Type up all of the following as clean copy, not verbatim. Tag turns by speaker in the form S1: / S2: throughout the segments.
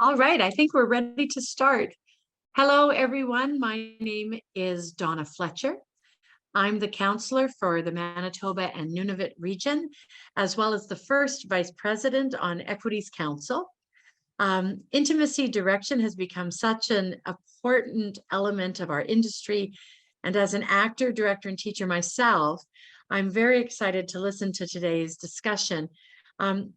S1: All right, I think we're ready to start. Hello, everyone. My name is Donna Fletcher. I'm the counselor for the Manitoba and Nunavut region, as well as the first vice president on Equities Council. Intimacy direction has become such an important element of our industry. And as an actor, director, and teacher myself, I'm very excited to listen to today's discussion.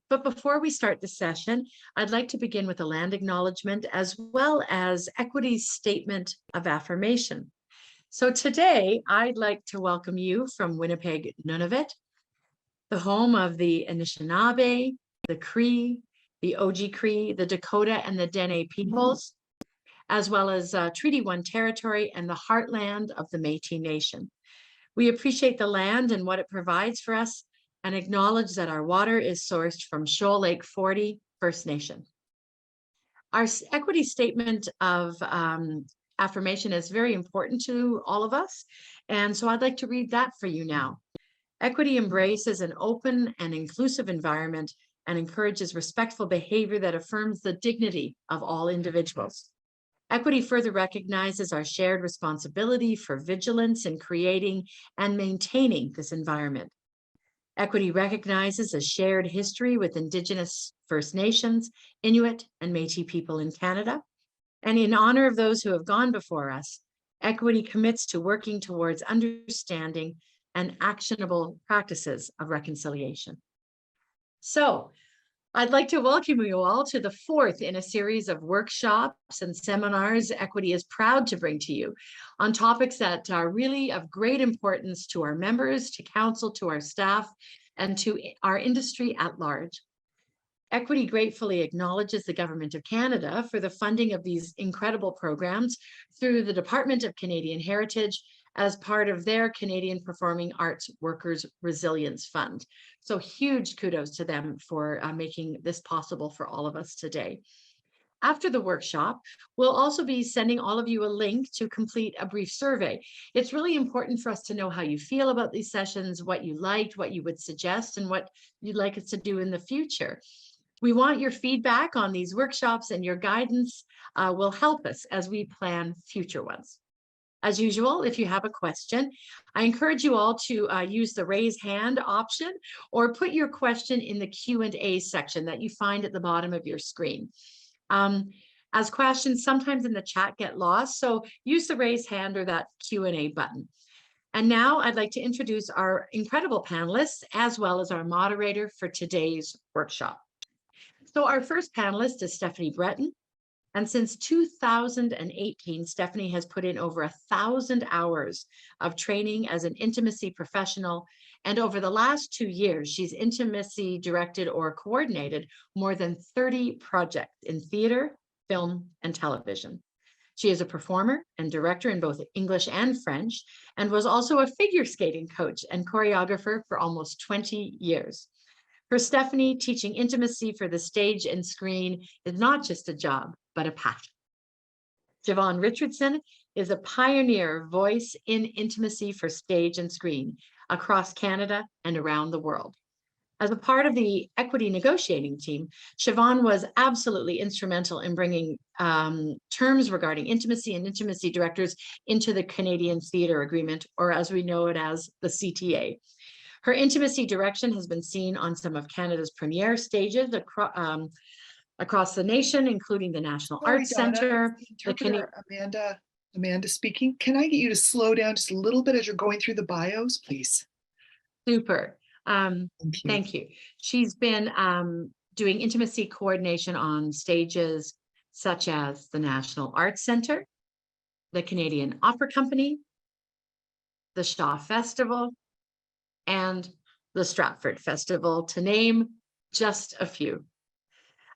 S1: But before we start the session, I'd like to begin with a land acknowledgement as well as Equity's statement of affirmation. So today, I'd like to welcome you from Winnipeg, Nunavut, the home of the Anishinaabe, the Cree, the Oji-Cree, the Dakota, and the Dene peoples, as well as Treaty 1 territory and the heartland of the Métis Nation. We appreciate the land and what it provides for us, and acknowledge that our water is sourced from Shoal Lake 40 First Nation. Our equity statement of affirmation is very important to all of us, and so I'd like to read that for you now. Equity embraces an open and inclusive environment and encourages respectful behavior that affirms the dignity of all individuals. Equity further recognizes our shared responsibility for vigilance in creating and maintaining this environment. Equity recognizes a shared history with Indigenous First Nations, Inuit, and Métis people in Canada. And in honor of those who have gone before us, Equity commits to working towards understanding and actionable practices of reconciliation. So, I'd like to welcome you all to the fourth in a series of workshops and seminars Equity is proud to bring to you on topics that are really of great importance to our members, to council, to our staff, and to our industry at large. Equity gratefully acknowledges the Government of Canada for the funding of these incredible programs through the Department of Canadian Heritage as part of their Canadian Performing Arts Workers Resilience Fund. So huge kudos to them for making this possible for all of us today. After the workshop, we'll also be sending all of you a link to complete a brief survey. It's really important for us to know how you feel about these sessions, what you liked, what you would suggest, and what you'd like us to do in the future. We want your feedback on these workshops, and your guidance will help us as we plan future ones. As usual, if you have a question, I encourage you all to use the raise hand option or put your question in the Q&A section that you find at the bottom of your screen. As questions sometimes in the chat get lost, so use the raise hand or that Q&A button. And now I'd like to introduce our incredible panelists as well as our moderator for today's workshop. So our first panelist is Stephanie Breton. And since 2018, Stephanie has put in over 1,000 hours of training as an intimacy professional. And over the last 2 years, she's intimacy directed or coordinated more than 30 projects in theater, film, and television. She is a performer and director in both English and French, and was also a figure skating coach and choreographer for almost 20 years. For Stephanie, teaching intimacy for the stage and screen is not just a job, but a passion. Siobhan Richardson is a pioneer voice in intimacy for stage and screen across Canada and around the world. As a part of the equity negotiating team, Siobhan was absolutely instrumental in bringing terms regarding intimacy and intimacy directors into the Canadian Theatre Agreement, or as we know it as the CTA. Her intimacy direction has been seen on some of Canada's premier stages across the nation, including the National Arts Centre.
S2: Amanda speaking. Can I get you to slow down just a little bit as you're going through the bios, please?
S1: Super. Thank you. She's been doing intimacy coordination on stages such as the National Arts Centre, the Canadian Opera Company, the Shaw Festival, and the Stratford Festival, to name just a few.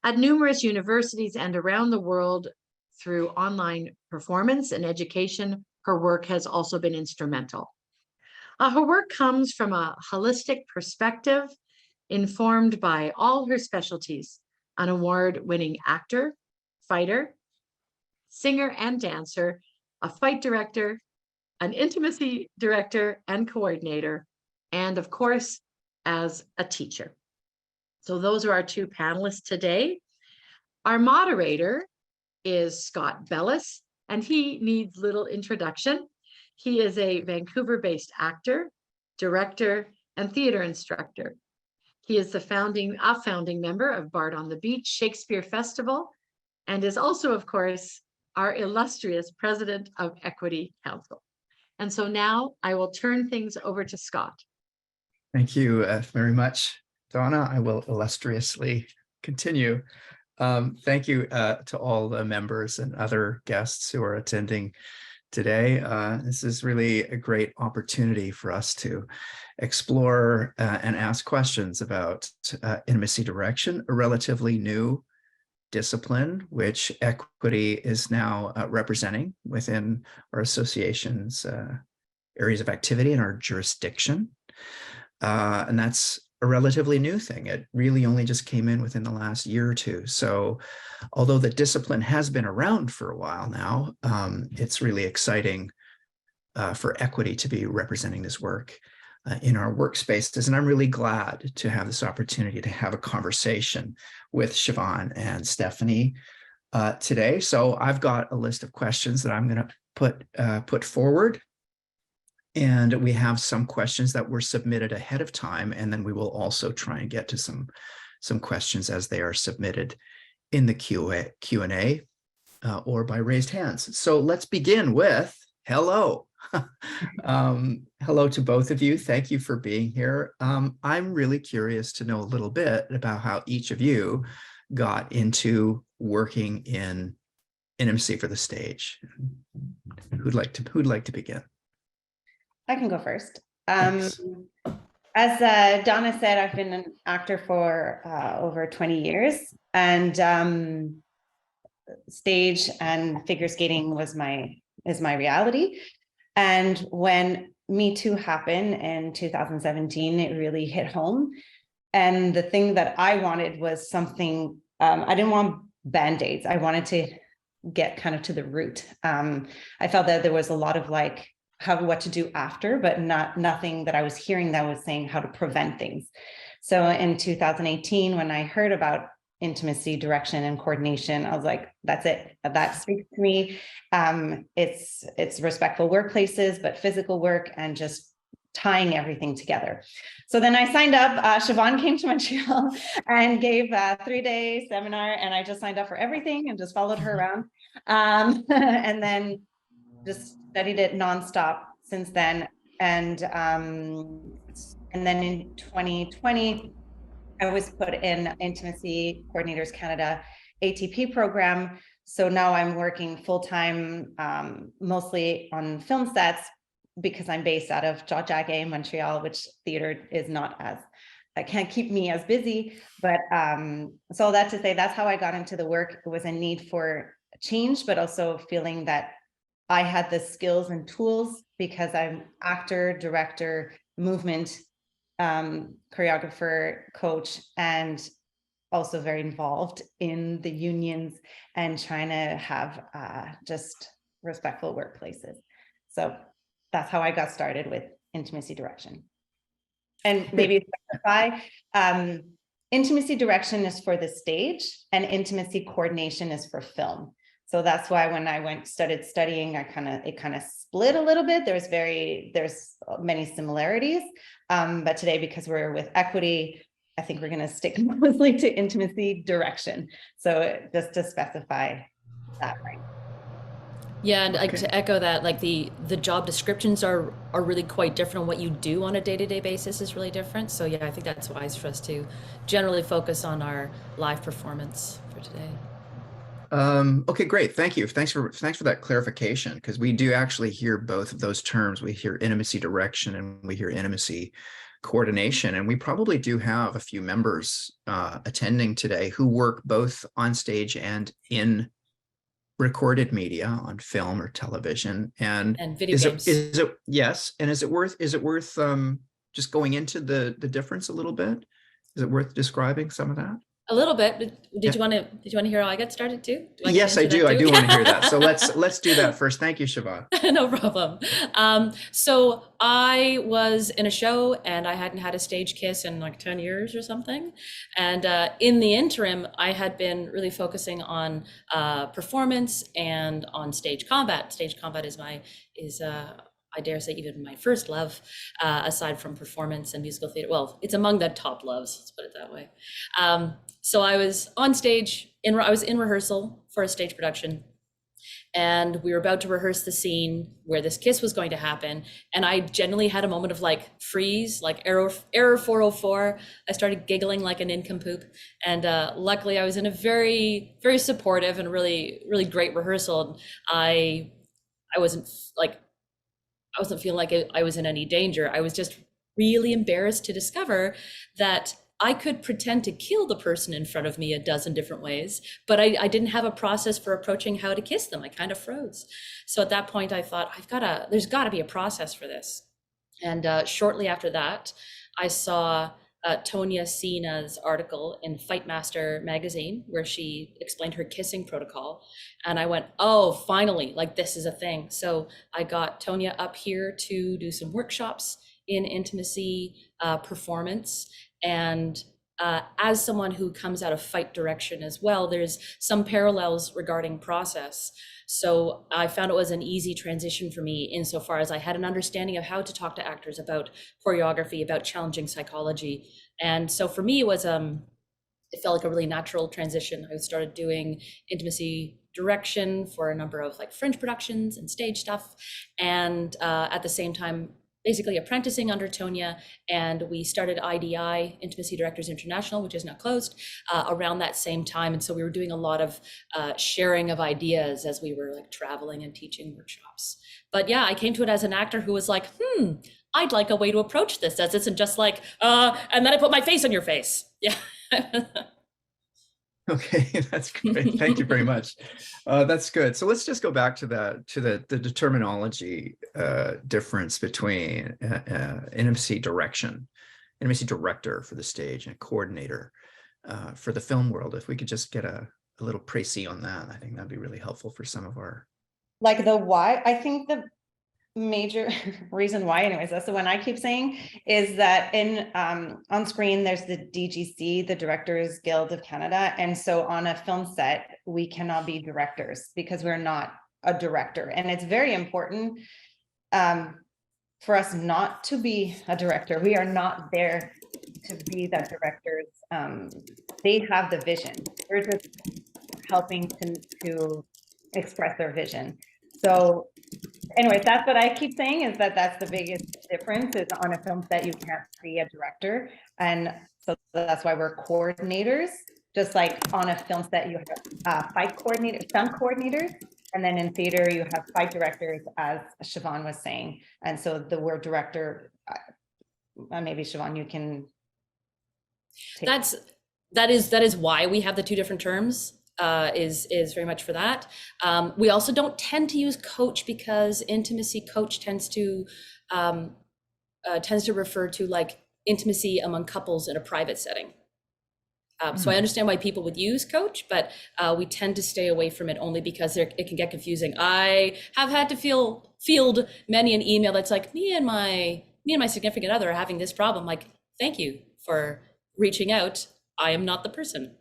S1: At numerous universities and around the world through online performance and education, her work has also been instrumental. Her work comes from a holistic perspective, informed by all her specialties: an award-winning actor, fighter, singer and dancer, a fight director, an intimacy director and coordinator, and of course, as a teacher. So those are our two panelists today. Our moderator is Scott Bellis, and he needs little introduction. He is a Vancouver-based actor, director, and theater instructor. He is a founding member of Bard on the Beach Shakespeare Festival, and is also, of course, our illustrious president of Equity Council. And so now I will turn things over to Scott.
S3: Thank you very much, Donna. I will illustriously continue. Thank you to all the members and other guests who are attending today. This is really a great opportunity for us to explore and ask questions about intimacy direction, a relatively new discipline, which Equity is now representing within our association's areas of activity in our jurisdiction. And that's a relatively new thing. It really only just came in within the last year or two. So although the discipline has been around for a while now, it's really exciting for Equity to be representing this work in our workspaces. And I'm really glad to have this opportunity to have a conversation with Siobhan and Stephanie today. So I've got a list of questions that I'm going to put forward. And we have some questions that were submitted ahead of time, and then we will also try and get to some questions as they are submitted in the Q&A or by raised hands. So let's begin with hello. Hello to both of you. Thank you for being here. I'm really curious to know a little bit about how each of you got into working in intimacy for the stage. Who'd like to begin?
S4: I can go first. As Donna said, I've been an actor for over 20 years, and stage and figure skating is my reality. And when Me Too happened in 2017, it really hit home. And the thing that I wanted was something, I didn't want Band-Aids. I wanted to get kind of to the root. I felt that there was a lot of like, what to do after, but nothing that I was hearing that was saying how to prevent things. So in 2018, when I heard about intimacy, direction, and coordination, I was like, that's it. That speaks to me. It's respectful workplaces, but physical work and just tying everything together. So then I signed up. Siobhan came to Montreal and gave a 3-day seminar, and I just signed up for everything and just followed her around. And then just studied it nonstop since then. And then in 2020, I was put in Intimacy Coordinators Canada ATP program. So now I'm working full-time, mostly on film sets, because I'm based out of Jacques, Montreal, which theater is not as, can't keep me as busy. But so that to say, that's how I got into the work. It was a need for change, but also feeling that I had the skills and tools because I'm actor, director, movement, choreographer, coach, and also very involved in the unions and trying to have just respectful workplaces. So that's how I got started with intimacy direction. And maybe specify, intimacy direction is for the stage and intimacy coordination is for film. So that's why when I started studying, it kind of split a little bit. There's many similarities, but today, because we're with Equity, I think we're going to stick mostly to intimacy direction. So just to specify that, right?
S5: Yeah, and like to echo that, like the job descriptions are really quite different. What you do on a day-to-day basis is really different. So yeah, I think that's wise for us to generally focus on our live performance for today.
S3: Okay, great. Thank you. Thanks for that clarification, because we do actually hear both of those terms. We hear intimacy direction and we hear intimacy coordination. And we probably do have a few members attending today who work both on stage and in recorded media on film or television. And
S5: video games.
S3: Yes. And is it worth just going into the difference a little bit? Is it worth describing some of that?
S5: A little bit. Did
S3: Yeah.
S5: you want to hear how I got started too?
S3: Yes, I do. I do want to hear that. So let's do that first. Thank you, Siobhan.
S5: No problem. So I was in a show and I hadn't had a stage kiss in like 10 years or something. And in the interim, I had been really focusing on performance and on stage combat. Stage combat is I dare say, even my first love, aside from performance and musical theater. Well, it's among the top loves, let's put it that way. So I was on stage, I was in rehearsal for a stage production, and we were about to rehearse the scene where this kiss was going to happen. And I generally had a moment of like freeze, like error 404. I started giggling like a nincompoop. And luckily I was in a very, very supportive and really, really great rehearsal. I wasn't feeling like I was in any danger. I was just really embarrassed to discover that I could pretend to kill the person in front of me a dozen different ways, but I didn't have a process for approaching how to kiss them. I kind of froze. So at that point I thought, there's gotta be a process for this. And shortly after that, I saw Tonya Sina's article in Fightmaster magazine, where she explained her kissing protocol. And I went, oh, finally, like this is a thing. So I got Tonya up here to do some workshops in intimacy performance. And as someone who comes out of fight direction as well, there's some parallels regarding process. So I found it was an easy transition for me insofar as I had an understanding of how to talk to actors about choreography, about challenging psychology. And so for me, it felt like a really natural transition. I started doing intimacy direction for a number of like fringe productions and stage stuff. And at the same time, basically apprenticing under Tonya, and we started IDI, Intimacy Directors International, which is now closed, around that same time. And so we were doing a lot of sharing of ideas as we were like traveling and teaching workshops. But yeah, I came to it as an actor who was like, I'd like a way to approach this as isn't just like, and then I put my face on your face. Yeah.
S3: Okay, that's great. Thank you very much. That's good. So let's just go back to the terminology difference between intimacy director for the stage, and a coordinator for the film world. If we could just get a little précis on that, I think that'd be really helpful for some of our.
S4: Like the why, I think the major reason why, anyways, that's the one I keep saying, is that in on screen there's the DGC, the Directors Guild of Canada, and so on a film set we cannot be directors because we're not a director, and it's very important for us not to be a director. We are not there to be the directors. They have the vision. We're just helping to express their vision. So anyways, that's what I keep saying, is that that's the biggest difference, is on a film set you can't be a director. And so that's why we're coordinators. Just like on a film set you have fight coordinators, stunt coordinators, and then in theater you have fight directors, as Siobhan was saying. And so the word director, maybe Siobhan, you can take.
S5: That is why we have the two different terms. Is very much for that. We also don't tend to use coach, because intimacy coach tends to refer to like intimacy among couples in a private setting. So I understand why people would use coach, but we tend to stay away from it only because it can get confusing. I have had to field many an email that's like, me and my significant other are having this problem. Like, thank you for reaching out. I am not the person.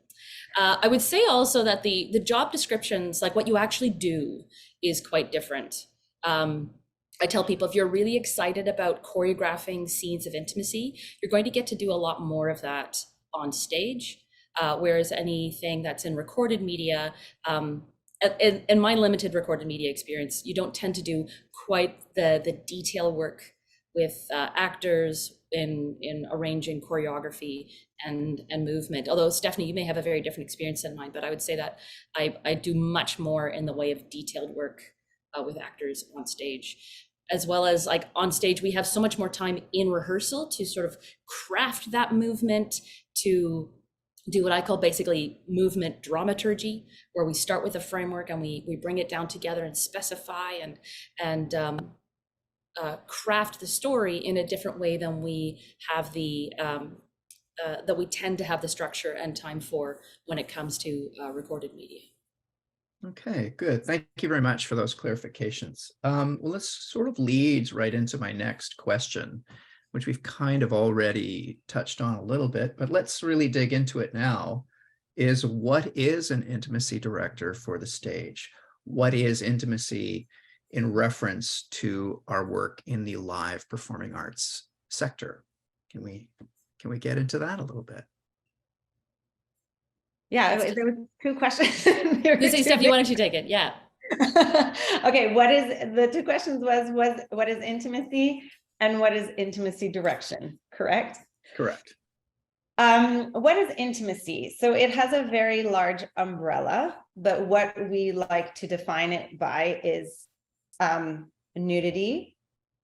S5: I would say also that the job descriptions, like what you actually do, is quite different. I tell people, if you're really excited about choreographing scenes of intimacy, you're going to get to do a lot more of that on stage, whereas anything that's in recorded media, in my limited recorded media experience, you don't tend to do quite the detail work with actors in arranging choreography and movement. Although Stephanie, you may have a very different experience than mine, but I would say that I do much more in the way of detailed work with actors on stage. As well as like on stage, we have so much more time in rehearsal to sort of craft that movement, to do what I call basically movement dramaturgy, where we start with a framework and we bring it down together and specify and craft the story in a different way than we have the that we tend to have the structure and time for when it comes to recorded media.
S3: Okay, good. Thank you very much for those clarifications. Well, this sort of leads right into my next question, which we've kind of already touched on a little bit, but let's really dig into it now, is what is an intimacy director for the stage? What is intimacy in reference to our work in the live performing arts sector? Can we get into that a little bit?
S4: Yeah, there were two questions. There were
S5: Steph,
S4: two
S5: you wanted to take it? Yeah.
S4: Okay, the two questions was what is intimacy and what is intimacy direction, correct?
S3: Correct.
S4: What is intimacy? So it has a very large umbrella, but what we like to define it by is nudity,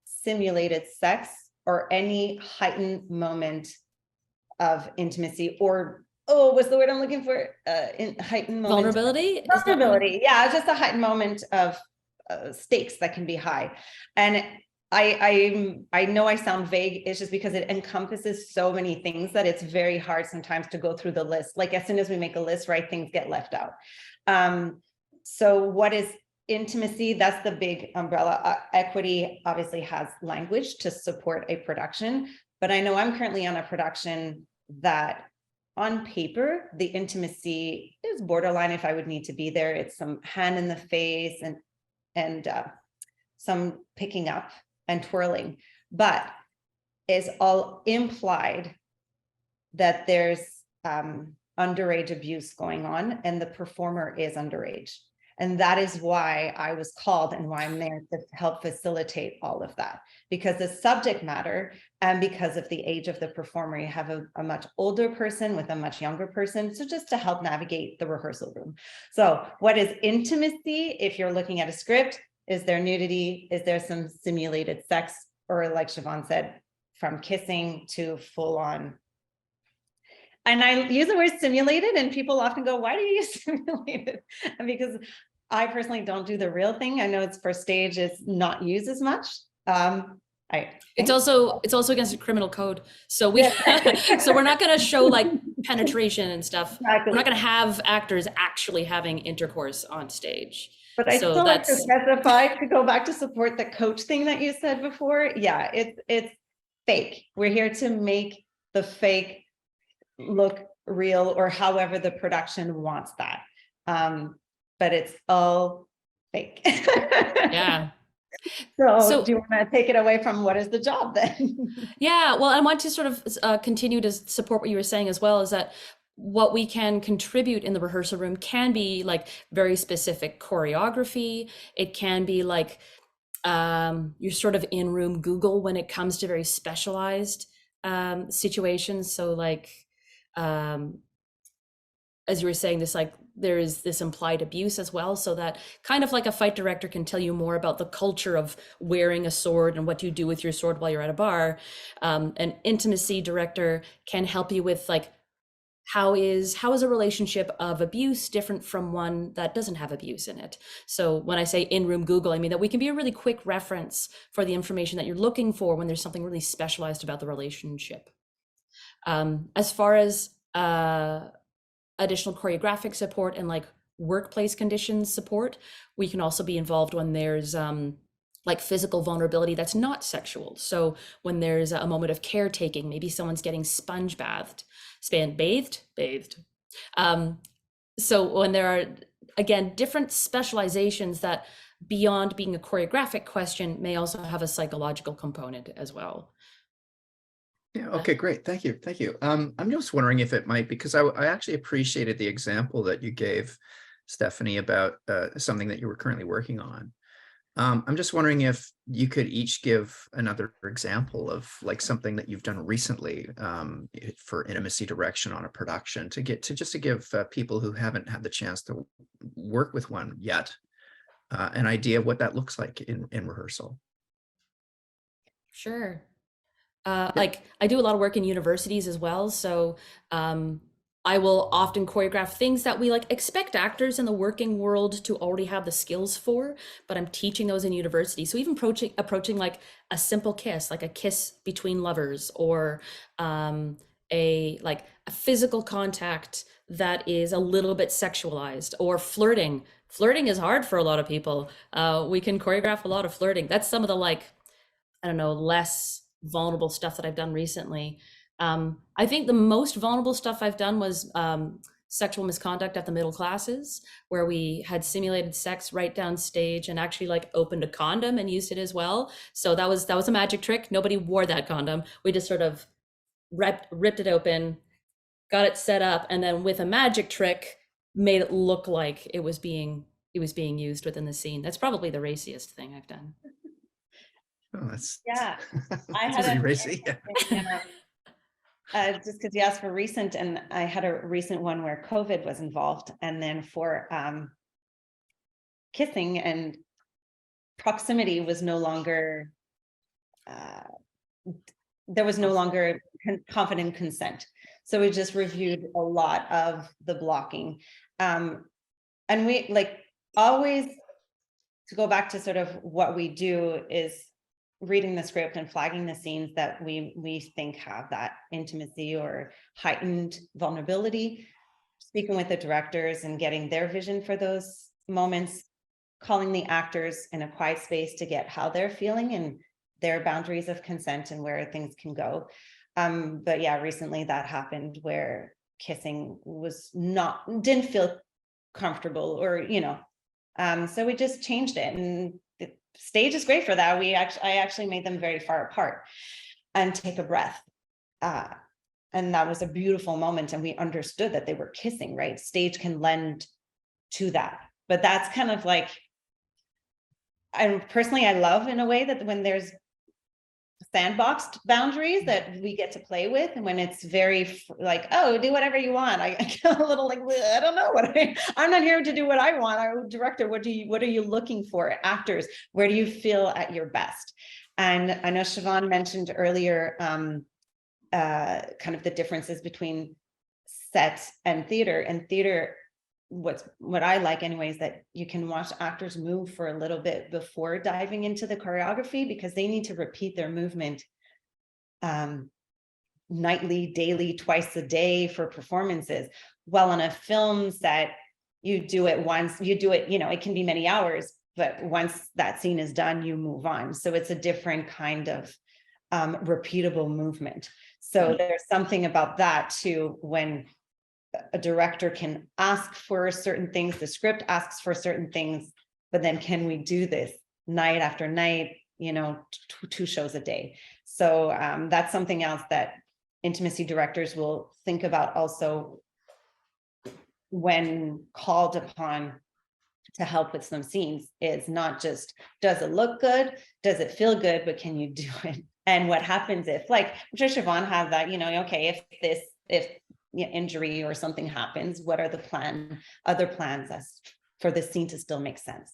S4: simulated sex, or any heightened moment of intimacy, or what's the word I'm looking for? Heightened moment.
S5: Vulnerability?
S4: Vulnerability. Yeah, just a heightened moment of stakes that can be high. And I know I sound vague. It's just because it encompasses so many things that it's very hard sometimes to go through the list. Like as soon as we make a list, right, things get left out. So what is intimacy? That's the big umbrella. Equity obviously has language to support a production, but I know I'm currently on a production that on paper, the intimacy is borderline if I would need to be there. It's some hand in the face and some picking up and twirling, but is all implied that there's underage abuse going on and the performer is underage. And that is why I was called and why I'm there to help facilitate all of that, because the subject matter and because of the age of the performer, you have a much older person with a much younger person. So just to help navigate the rehearsal room. So what is intimacy? If you're looking at a script, is there nudity? Is there some simulated sex? Or like Siobhan said, from kissing to full on. And I use the word simulated and people often go, why do you use simulated? And because I personally don't do the real thing. I know it's for stage, it's not used as much. It's
S5: also against the criminal code. So so we're not going to show like penetration and stuff. Exactly. We're not going to have actors actually having intercourse on stage.
S4: But I still like to specify, to go back to support the coach thing that you said before. Yeah, it's fake. We're here to make the fake look real, or however the production wants that. But it's all fake.
S5: Yeah.
S4: So do you want to take it away from what is the job then?
S5: Yeah, well, I want to sort of continue to support what you were saying as well, is that what we can contribute in the rehearsal room can be like very specific choreography. It can be like you're sort of in-room Google when it comes to very specialized situations. So like, as you were saying, this like there is this implied abuse as well, so that kind of like a fight director can tell you more about the culture of wearing a sword and what you do with your sword while you're at a bar. An intimacy director can help you with like, how is a relationship of abuse different from one that doesn't have abuse in it? So when I say in-room Google, I mean that we can be a really quick reference for the information that you're looking for when there's something really specialized about the relationship. As far as additional choreographic support and like workplace conditions support, we can also be involved when there's like physical vulnerability that's not sexual. So when there's a moment of caretaking, maybe someone's getting sponge bathed. So when there are, again, different specializations that beyond being a choreographic question may also have a psychological component as well.
S3: Yeah, okay, great. Thank you. Thank you. I'm just wondering if it might, because I actually appreciated the example that you gave, Stephanie, about something that you were currently working on. I'm just wondering if you could each give another example of like something that you've done recently for intimacy direction on a production, to give people who haven't had the chance to work with one yet an idea of what that looks like in rehearsal.
S5: Sure. Like I do a lot of work in universities as well. So I will often choreograph things that we like expect actors in the working world to already have the skills for, but I'm teaching those in university. So even approaching like a simple kiss, like a kiss between lovers, or a physical contact that is a little bit sexualized, or flirting. Flirting is hard for a lot of people. We can choreograph a lot of flirting. That's some of the I don't know, less vulnerable stuff that I've done recently. I think the most vulnerable stuff I've done was sexual misconduct at the middle classes, where we had simulated sex right down stage and actually opened a condom and used it as well. So that was a magic trick. Nobody wore that condom. We just sort of ripped it open, got it set up, and then with a magic trick made it look like it was being used within the scene. That's probably the raciest thing I've done.
S3: Oh, that's
S4: Yeah, I
S3: that's
S4: had
S3: pretty
S4: a
S3: racy.
S4: just because you asked for recent, and I had a recent one where COVID was involved, and then for kissing and proximity was no longer, there was no longer confident consent. So we just reviewed a lot of the blocking. And we always, to go back to sort of what we do, is reading the script and flagging the scenes that we think have that intimacy or heightened vulnerability, speaking with the directors and getting their vision for those moments, calling the actors in a quiet space to get how they're feeling and their boundaries of consent and where things can go. But yeah, recently that happened where kissing didn't feel comfortable, or so we just changed it, and the stage is great for that. I actually made them very far apart and take a breath. And that was a beautiful moment, and we understood that they were kissing, right? Stage can lend to that, but that's kind of I love in a way that when there's sandboxed boundaries that we get to play with, and when it's very oh, do whatever you want, I get a little I don't know I'm not here to do what I want. I'm a director. What are you looking for? Actors, where do you feel at your best? And I know Siobhan mentioned earlier kind of the differences between set and theater. And theater, what I like anyways, that you can watch actors move for a little bit before diving into the choreography, because they need to repeat their movement nightly, daily, twice a day for performances. Well, on a film set, you do it once, it can be many hours, but once that scene is done, you move on. So it's a different kind of repeatable movement. So there's something about that too, when a director can ask for certain things, the script asks for certain things, but then can we do this night after night, two shows a day? So that's something else that intimacy directors will think about also when called upon to help with some scenes, is not just, does it look good? Does it feel good? But can you do it? And what happens if, I'm sure Siobhan has that, okay, if injury or something happens, what are the other plans as for the scene to still make sense?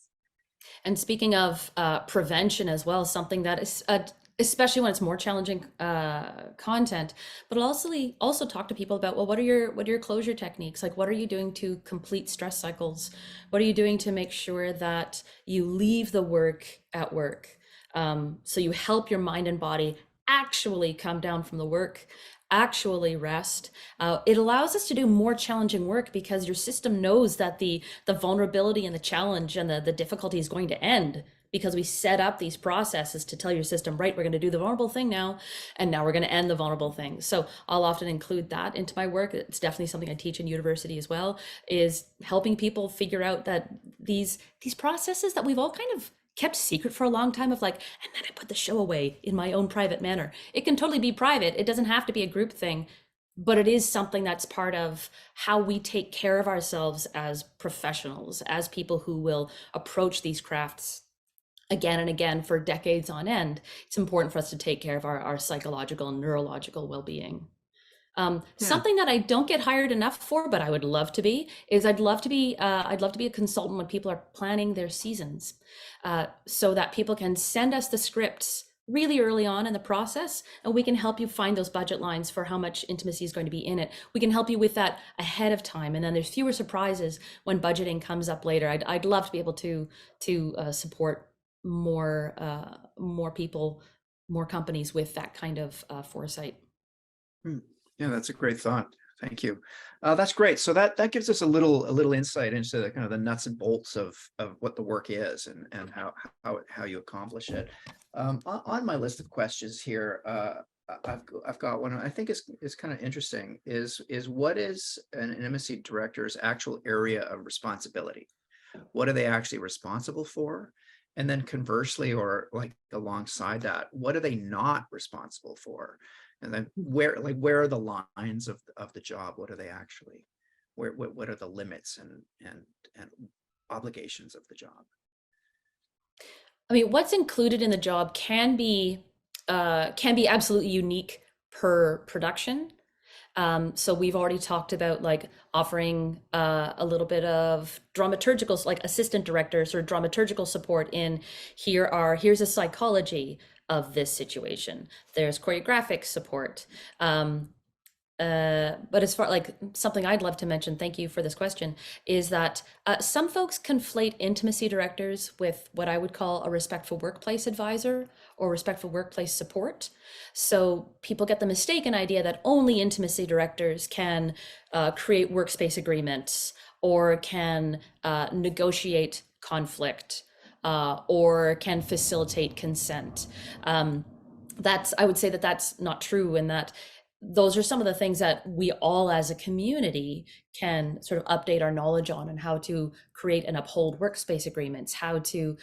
S5: And speaking of prevention as well, something that is especially when it's more challenging content, but also talk to people about, well, what are your closure techniques? What are you doing to complete stress cycles? What are you doing to make sure that you leave the work at work? So you help your mind and body actually come down from the work, actually rest. It allows us to do more challenging work, because your system knows that the vulnerability and the challenge and the difficulty is going to end, because we set up these processes to tell your system, right, we're going to do the vulnerable thing now, and now we're going to end the vulnerable thing. So I'll often include that into my work. It's definitely something I teach in university as well, is helping people figure out that these processes that we've all kind of kept secret for a long time, of and then I put the show away in my own private manner. It can totally be private. It doesn't have to be a group thing, but it is something that's part of how we take care of ourselves as professionals, as people who will approach these crafts again and again for decades on end. It's important for us to take care of our psychological and neurological well-being. Something that I don't get hired enough for, but I would love to be, is I'd love to be a consultant when people are planning their seasons, so that people can send us the scripts really early on in the process, and we can help you find those budget lines for how much intimacy is going to be in it. We can help you with that ahead of time, and then there's fewer surprises when budgeting comes up later. I'd love to be able to support more people, more companies with that kind of foresight.
S3: Yeah, that's a great thought. Thank you. That's great. So that gives us a little insight into the kind of the nuts and bolts of what the work is and how you accomplish it. On my list of questions here, I've got one I think is kind of interesting. Is what is an intimacy director's actual area of responsibility? What are they actually responsible for? And then conversely, or like alongside that, what are they not responsible for? And then where are the lines of the job? What are they actually? What are the limits and obligations of the job?
S5: I mean, what's included in the job can be absolutely unique per production. So we've already talked about like offering a little bit of dramaturgical, like assistant directors or dramaturgical support in here's a psychology of this situation. There's choreographic support. But as far like something I'd love to mention, thank you for this question, is that some folks conflate intimacy directors with what I would call a respectful workplace advisor or respectful workplace support. So people get the mistaken idea that only intimacy directors can create workspace agreements or can negotiate conflict or can facilitate consent. I would say that that's not true, and that those are some of the things that we all as a community can sort of update our knowledge on, and how to create and uphold workspace agreements, how to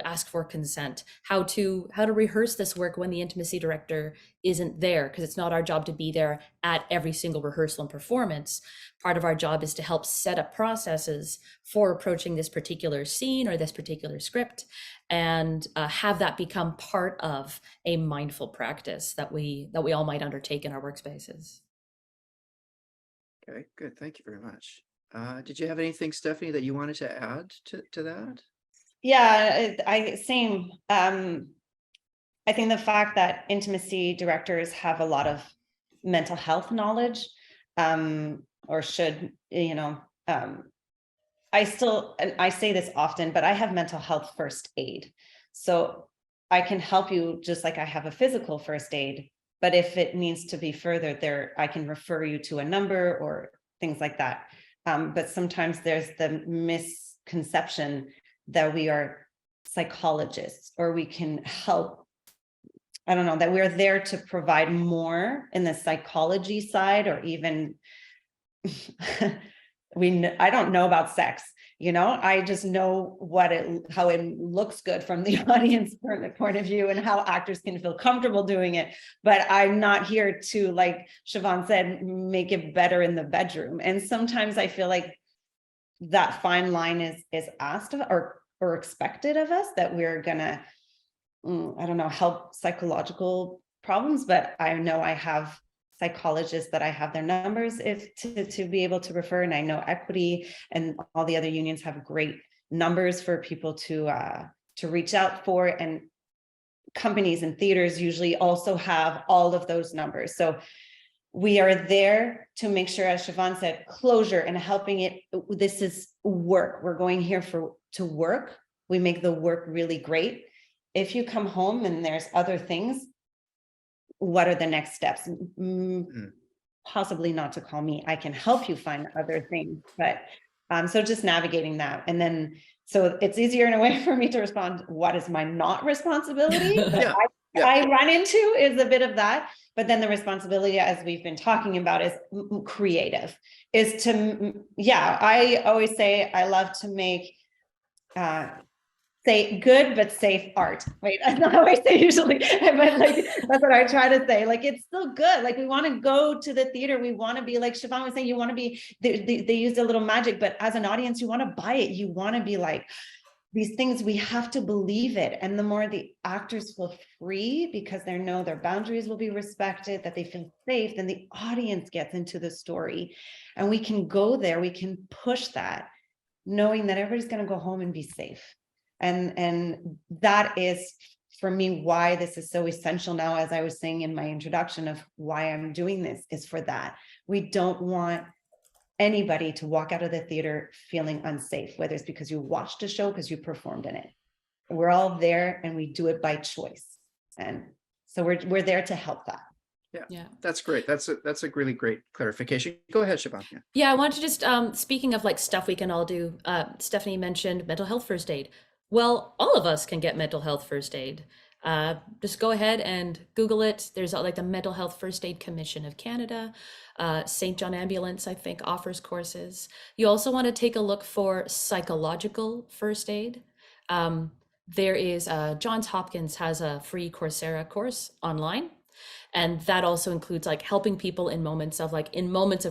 S5: ask for consent, how to rehearse this work when the intimacy director isn't there, because it's not our job to be there at every single rehearsal and performance. Part of our job is to help set up processes for approaching this particular scene or this particular script, and have that become part of a mindful practice that we all might undertake in our workspaces.
S3: Okay, good. Thank you very much. Did you have anything, Stephanie, that you wanted to add to that?
S4: Yeah, same. I think the fact that intimacy directors have a lot of mental health knowledge, or should, I say this often, but I have mental health first aid. So I can help you just like I have a physical first aid, but if it needs to be further there, I can refer you to a number or things like that. But sometimes there's the misconception that we are psychologists or we can help. I don't know, that we're there to provide more in the psychology side, or even I don't know about sex, I just know how it looks good from the audience point of view and how actors can feel comfortable doing it. But I'm not here to, like Siobhan said, make it better in the bedroom. And sometimes I feel like that fine line is asked of or expected of us, that we're gonna, I don't know, help psychological problems. But I know I have psychologists that I have their numbers to be able to refer, and I know Equity and all the other unions have great numbers for people to reach out for, and companies and theaters usually also have all of those numbers. So we are there to make sure, as Siobhan said, closure and helping it. This is work. We're going here to work. We make the work really great. If you come home and there's other things, what are the next steps? Possibly not to call me. I can help you find other things, but so just navigating that. And then, so it's easier in a way for me to respond, what is my not responsibility? I run into is a bit of that. But then the responsibility, as we've been talking about, is creative, is to, I always say I love to make, say good but safe art. Wait, that's not how I say usually, but like that's what I try to say. Like, it's still good. Like, we want to go to the theater. We want to be, like Siobhan was saying, you want to be, they used a little magic, but as an audience, you want to buy it. You want to be like, these things, we have to believe it. And the more the actors feel free because they know their boundaries will be respected, that they feel safe, then the audience gets into the story. And we can go there, we can push that, knowing that everybody's going to go home and be safe. And that is, for me, why this is so essential now, as I was saying in my introduction of why I'm doing this, is for that. We don't want anybody to walk out of the theater feeling unsafe, whether it's because you watched a show, because you performed in it. We're all there and we do it by choice. And so we're there to help that.
S5: Yeah.
S3: That's great. That's a really great clarification. Go ahead, Siobhan. Yeah.
S5: Yeah, I wanted to just, speaking of like stuff we can all do, Stephanie mentioned mental health first aid. Well, all of us can get mental health first aid. Just go ahead and Google it. There's like the Mental Health First Aid Commission of Canada. St. John Ambulance, I think, offers courses. You also want to take a look for psychological first aid. There is Johns Hopkins has a free Coursera course online. And that also includes like helping people in moments of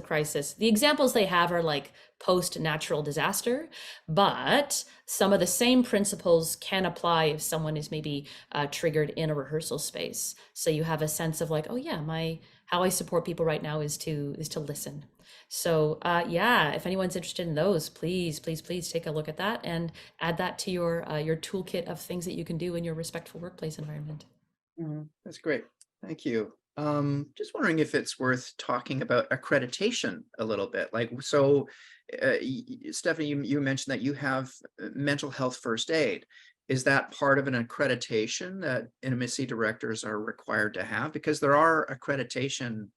S5: crisis. The examples they have are like post natural disaster, but some of the same principles can apply if someone is maybe triggered in a rehearsal space. So you have a sense of like, oh yeah, how I support people right now is to listen. So yeah, if anyone's interested in those, please take a look at that and add that to your toolkit of things that you can do in your respectful workplace environment.
S3: That's great. Thank you. Just wondering if it's worth talking about accreditation a little bit. Like, so Stephanie, you mentioned that you have mental health first aid. Is that part of an accreditation that intimacy directors are required to have? Because there are accreditation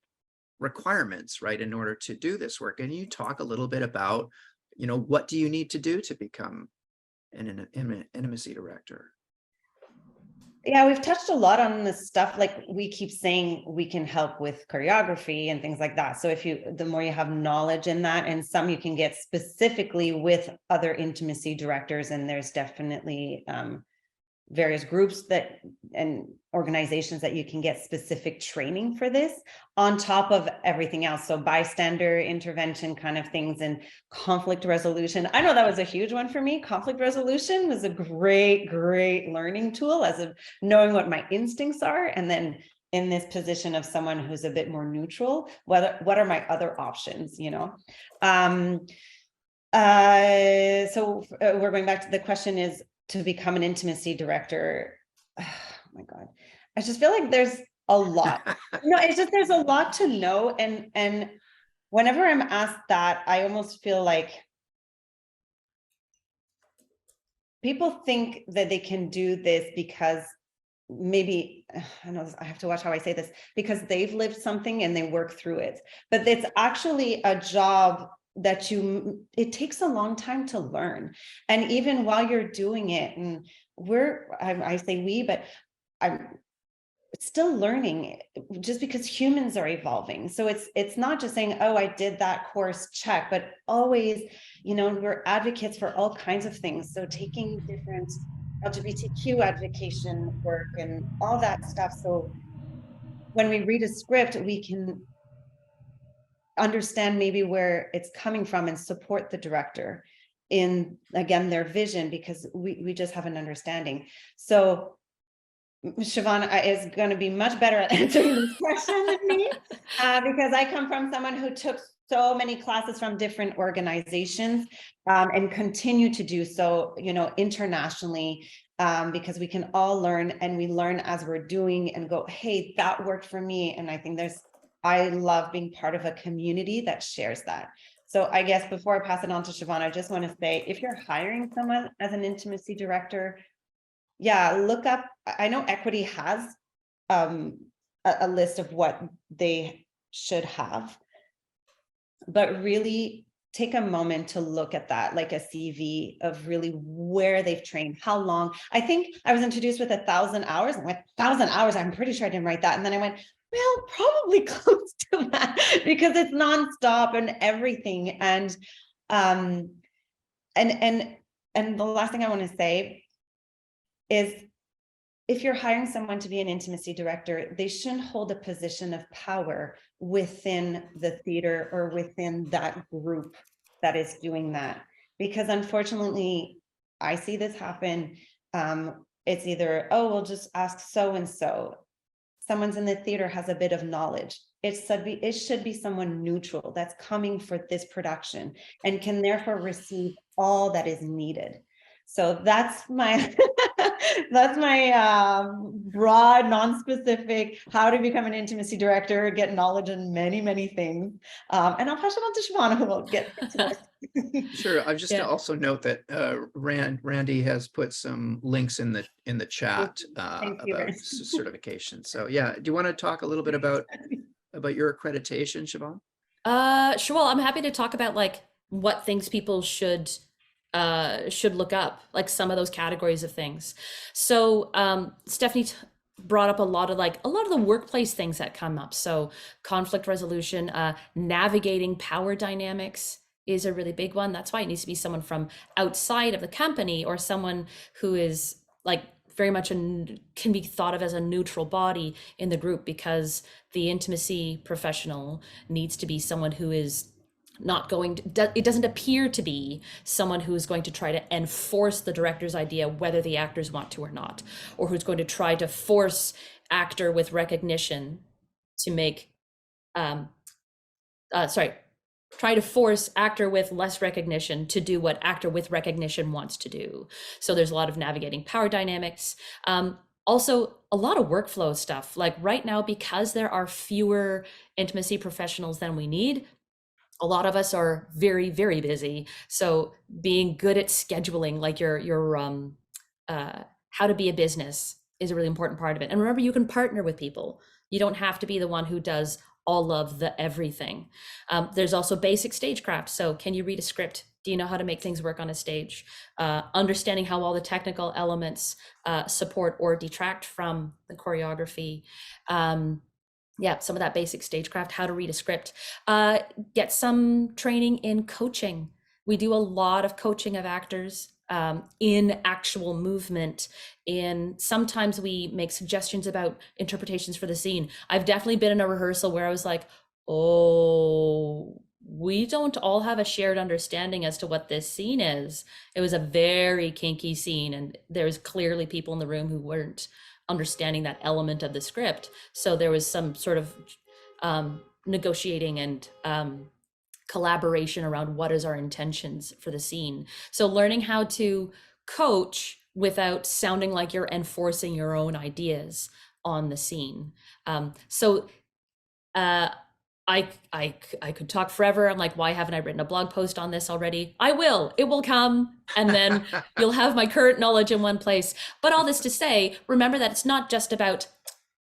S3: requirements, right, in order to do this work. And you talk a little bit about, what do you need to do to become an intimacy director?
S4: Yeah, we've touched a lot on this stuff. Like we keep saying we can help with choreography and things like that. So the more you have knowledge in that, and some you can get specifically with other intimacy directors, and there's definitely various groups and organizations that you can get specific training for this on top of everything else. So bystander intervention kind of things and conflict resolution. I know that was a huge one for me. Conflict resolution was a great learning tool as of knowing what my instincts are. And then in this position of someone who's a bit more neutral, what are my other options, So we're going back to the question is, to become an intimacy director. Oh my God. I just feel like there's a lot. It's just, there's a lot to know. And whenever I'm asked that, I almost feel like people think that they can do this because maybe, I know I have to watch how I say this, because they've lived something and they work through it. But it's actually a job that it takes a long time to learn. And even while you're doing it, and I say we, but I'm still learning, just because humans are evolving. So it's not just saying, oh, I did that course, check, but always, we're advocates for all kinds of things. So taking different LGBTQ advocation work and all that stuff. So when we read a script, we can understand maybe where it's coming from and support the director in, again, their vision, because we just have an understanding. So Siobhan is going to be much better at answering this question than me, because I come from someone who took so many classes from different organizations and continue to do so, internationally, because we can all learn, and we learn as we're doing and go, hey, that worked for me. And I think I love being part of a community that shares that. So I guess before I pass it on to Siobhan, I just want to say, if you're hiring someone as an intimacy director, look up, I know Equity has a list of what they should have, but really take a moment to look at that, like a CV of really where they've trained, how long. I think I was introduced with 1,000 hours. I went, 1,000 hours, I'm pretty sure I didn't write that. And then I went, well, probably close to that, because it's nonstop and everything. And the last thing I want to say is, if you're hiring someone to be an intimacy director, they shouldn't hold a position of power within the theater or within that group that is doing that. Because unfortunately, I see this happen. It's either, oh, we'll just ask so-and-so. Someone's in the theater has a bit of knowledge. It should be someone neutral that's coming for this production and can therefore receive all that is needed. So that's my that's my broad, non-specific how to become an intimacy director, get knowledge in many things. And I'll pass it on to Siobhan, who will get into this.
S3: Sure. I've just
S5: Yeah.
S3: also note that Randy has put some links in the chat
S4: Thank you,
S3: about
S4: Randy.
S3: certification. So yeah, do you want to talk a little bit about your accreditation, Siobhan?
S5: Sure. Well, I'm happy to talk about like what things people should look up, like some of those categories of things. So Stephanie brought up a lot of the workplace things that come up. So conflict resolution, navigating power dynamics is a really big one. That's why it needs to be someone from outside of the company, or someone who is like very much can be thought of as a neutral body in the group, because the intimacy professional needs to be someone who is not going to, it doesn't appear to be someone who's going to try to enforce the director's idea whether the actors want to or not, or who's going to try to force actor with recognition to make try to force actor with less recognition to do what actor with recognition wants to do. So there's a lot of navigating power dynamics. Also a lot of workflow stuff. Like right now, because there are fewer intimacy professionals than we need, a lot of us are very, very busy. So being good at scheduling, like your how to be a business is a really important part of it. And remember, you can partner with people. You don't have to be the one who does all of the everything. There's also basic stagecraft. So can you read a script? Do you know how to make things work on a stage? Understanding how all the technical elements support or detract from the choreography. Yeah, some of that basic stagecraft, how to read a script. Get some training in coaching. We do a lot of coaching of actors in actual movement. And sometimes we make suggestions about interpretations for the scene. I've definitely been in a rehearsal where I was like, oh, we don't all have a shared understanding as to what this scene is. It was a very kinky scene, and there's clearly people in the room who weren't understanding that element of the script. So there was some sort of negotiating and collaboration around what is our intentions for the scene. So learning how to coach without sounding like you're enforcing your own ideas on the scene. I could talk forever. I'm like, why haven't I written a blog post on this already? I will. It will come. And then you'll have my current knowledge in one place. But all this to say, remember that it's not just about,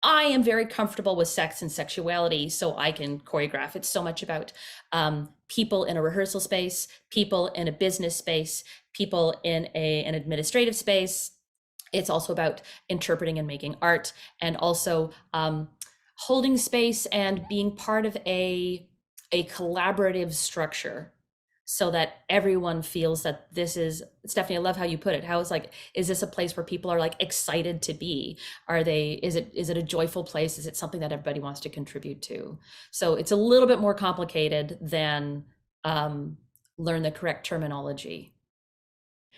S5: I am very comfortable with sex and sexuality, so I can choreograph. It's so much about people in a rehearsal space, people in a business space, people in an administrative space. It's also about interpreting and making art, and also holding space and being part of a collaborative structure, so that everyone feels that this is, Stephanie, I love how you put it. How it's like, is this a place where people are like excited to be? Is it a joyful place? Is it something that everybody wants to contribute to? So it's a little bit more complicated than learn the correct terminology.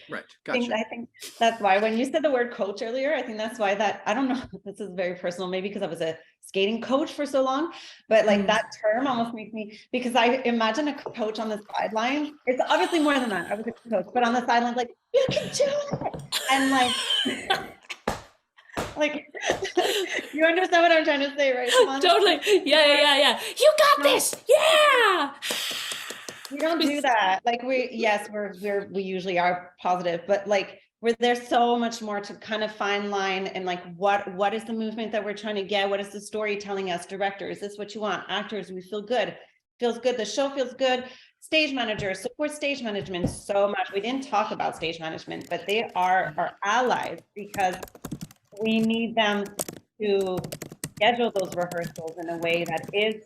S3: Right. Gotcha.
S4: I think that's why when you said the word coach earlier, I think that's why that, I don't know, this is very personal, maybe because I was a skating coach for so long, but like that term almost makes me, because I imagine a coach on the sideline. It's obviously more than that. I was a coach, but on the sideline, like, you can do it. And like, you understand what I'm trying to say, right? Siobhan?
S5: Totally. Yeah. You got this. Yeah.
S4: We don't do that. Like we usually are positive, but like there's so much more to kind of fine line, and like what is the movement that we're trying to get? What is the story telling us? Director, is this what you want? Actors, we feel good. Feels good. The show feels good. Stage managers, support stage management so much. We didn't talk about stage management, but they are our allies, because we need them to schedule those rehearsals in a way that is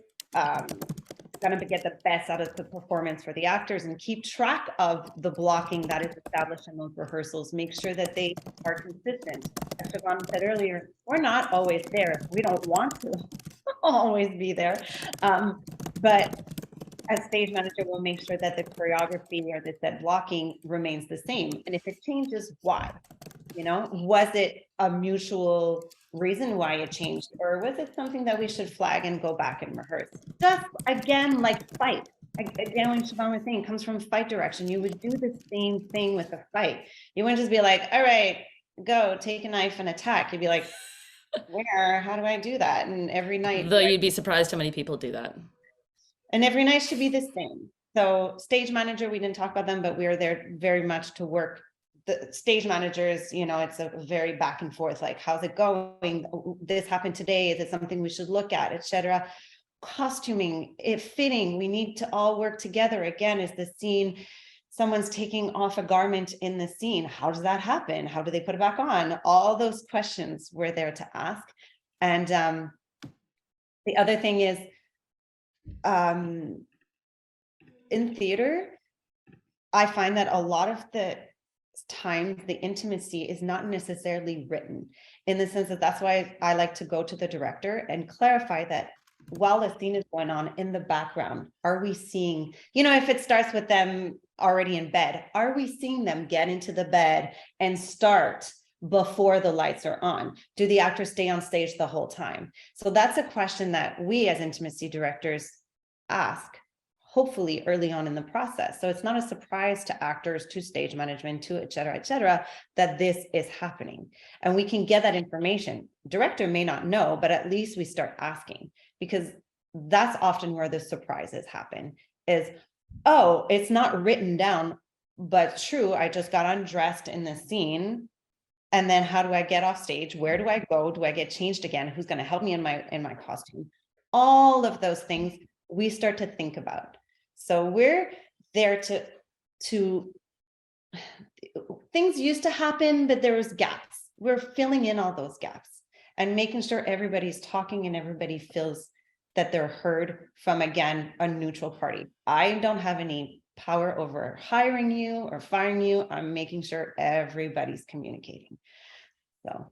S4: going to get the best out of the performance for the actors, and keep track of the blocking that is established in those rehearsals. Make sure that they are consistent. As Siobhan said earlier, we're not always there. We don't want to always be there. But as stage manager, we'll make sure that the choreography or the set blocking remains the same. And if it changes, why? You know, was it a mutual reason why it changed, or was it something that we should flag and go back and rehearse? Just again, like fight. again, when Siobhan was saying, it comes from fight direction. You would do the same thing with a fight. You wouldn't just be like, all right, go take a knife and attack. You'd be like, where, how do I do that? And every night,
S5: Though you'd be surprised how many people do that.
S4: and every night should be the same. So stage manager, we didn't talk about them, but we are there very much to work. The stage managers, you know, it's a very back and forth, like, how's it going? This happened today. Is it something we should look at, etc. Costuming, fitting, we need to all work together. Again, is the scene, someone's taking off a garment in the scene. How does that happen? How do they put it back on? All those questions we're there to ask. And the other thing is, in theater, I find that a lot of the times the intimacy is not necessarily written, in the sense that that's why I like to go to the director and clarify that while the scene is going on in the background, are we seeing, you know, if it starts with them already in bed, are we seeing them get into the bed and start before the lights are on? Do the actors stay on stage the whole time? So that's a question that we as intimacy directors ask, hopefully early on in the process. So it's not a surprise to actors, to stage management, to et cetera, that this is happening. And we can get that information. Director may not know, but at least we start asking, because that's often where the surprises happen is, oh, it's not written down, but true, I just got undressed in the scene. And then how do I get off stage? Where do I go? Do I get changed again? Who's going to help me in my costume? All of those things we start to think about. So we're there to things used to happen, but there was gaps. We're filling in all those gaps and making sure everybody's talking and everybody feels that they're heard from, again, a neutral party. I don't have any power over hiring you or firing you. I'm making sure everybody's communicating. So.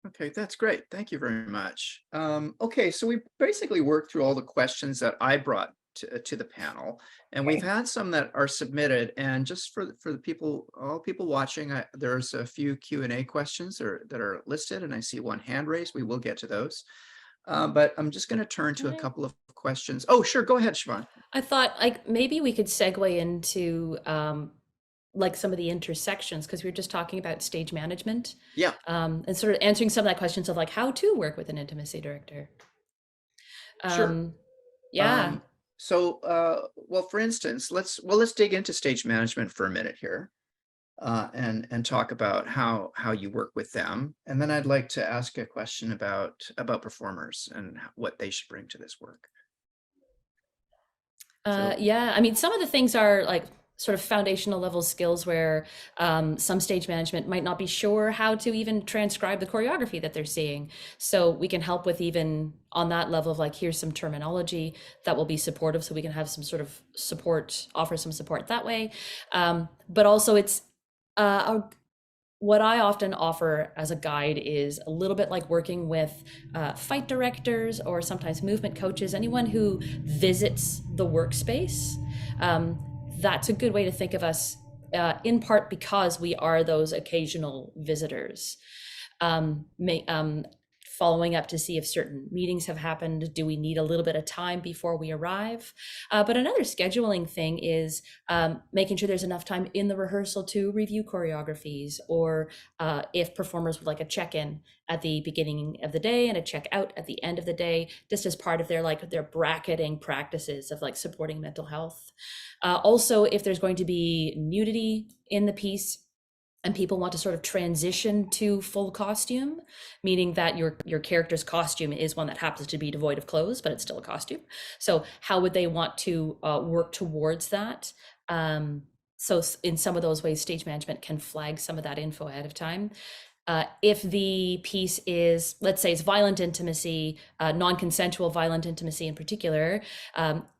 S3: Okay, that's great. Thank you very much. Okay, so we basically worked through all the questions that I brought to the panel, and we've had some that are submitted. And just for the people, all people watching, there's a few Q&A questions that are listed, and I see one hand raised. We will get to those. But I'm just going to turn to a couple of questions. Oh, sure. Go ahead, Siobhan.
S5: I thought like maybe we could segue into like some of the intersections, because we were just talking about stage management.
S3: Yeah.
S5: And sort of answering some of that questions of like how to work with an intimacy director.
S3: Sure.
S5: Yeah.
S3: Well, for instance, let's dig into stage management for a minute here, and talk about how you work with them. And then I'd like to ask a question about performers and what they should bring to this work.
S5: Yeah, I mean, some of the things are like sort of foundational level skills where some stage management might not be sure how to even transcribe the choreography that they're seeing. So we can help with even on that level of like, here's some terminology that will be supportive, so we can have some sort of support, offer some support that way. But also it's what I often offer as a guide is a little bit like working with fight directors or sometimes movement coaches, anyone who visits the workspace. That's a good way to think of us, in part because we are those occasional visitors. Following up to see if certain meetings have happened. Do we need a little bit of time before we arrive? But another scheduling thing is making sure there's enough time in the rehearsal to review choreographies, or if performers would like a check-in at the beginning of the day and a check-out at the end of the day, just as part of their bracketing practices of like supporting mental health. Also, if there's going to be nudity in the piece, and people want to sort of transition to full costume, meaning that your character's costume is one that happens to be devoid of clothes, but it's still a costume. So how would they want to work towards that? So in some of those ways, stage management can flag some of that info ahead of time. If the piece is, let's say it's violent intimacy, non-consensual violent intimacy in particular,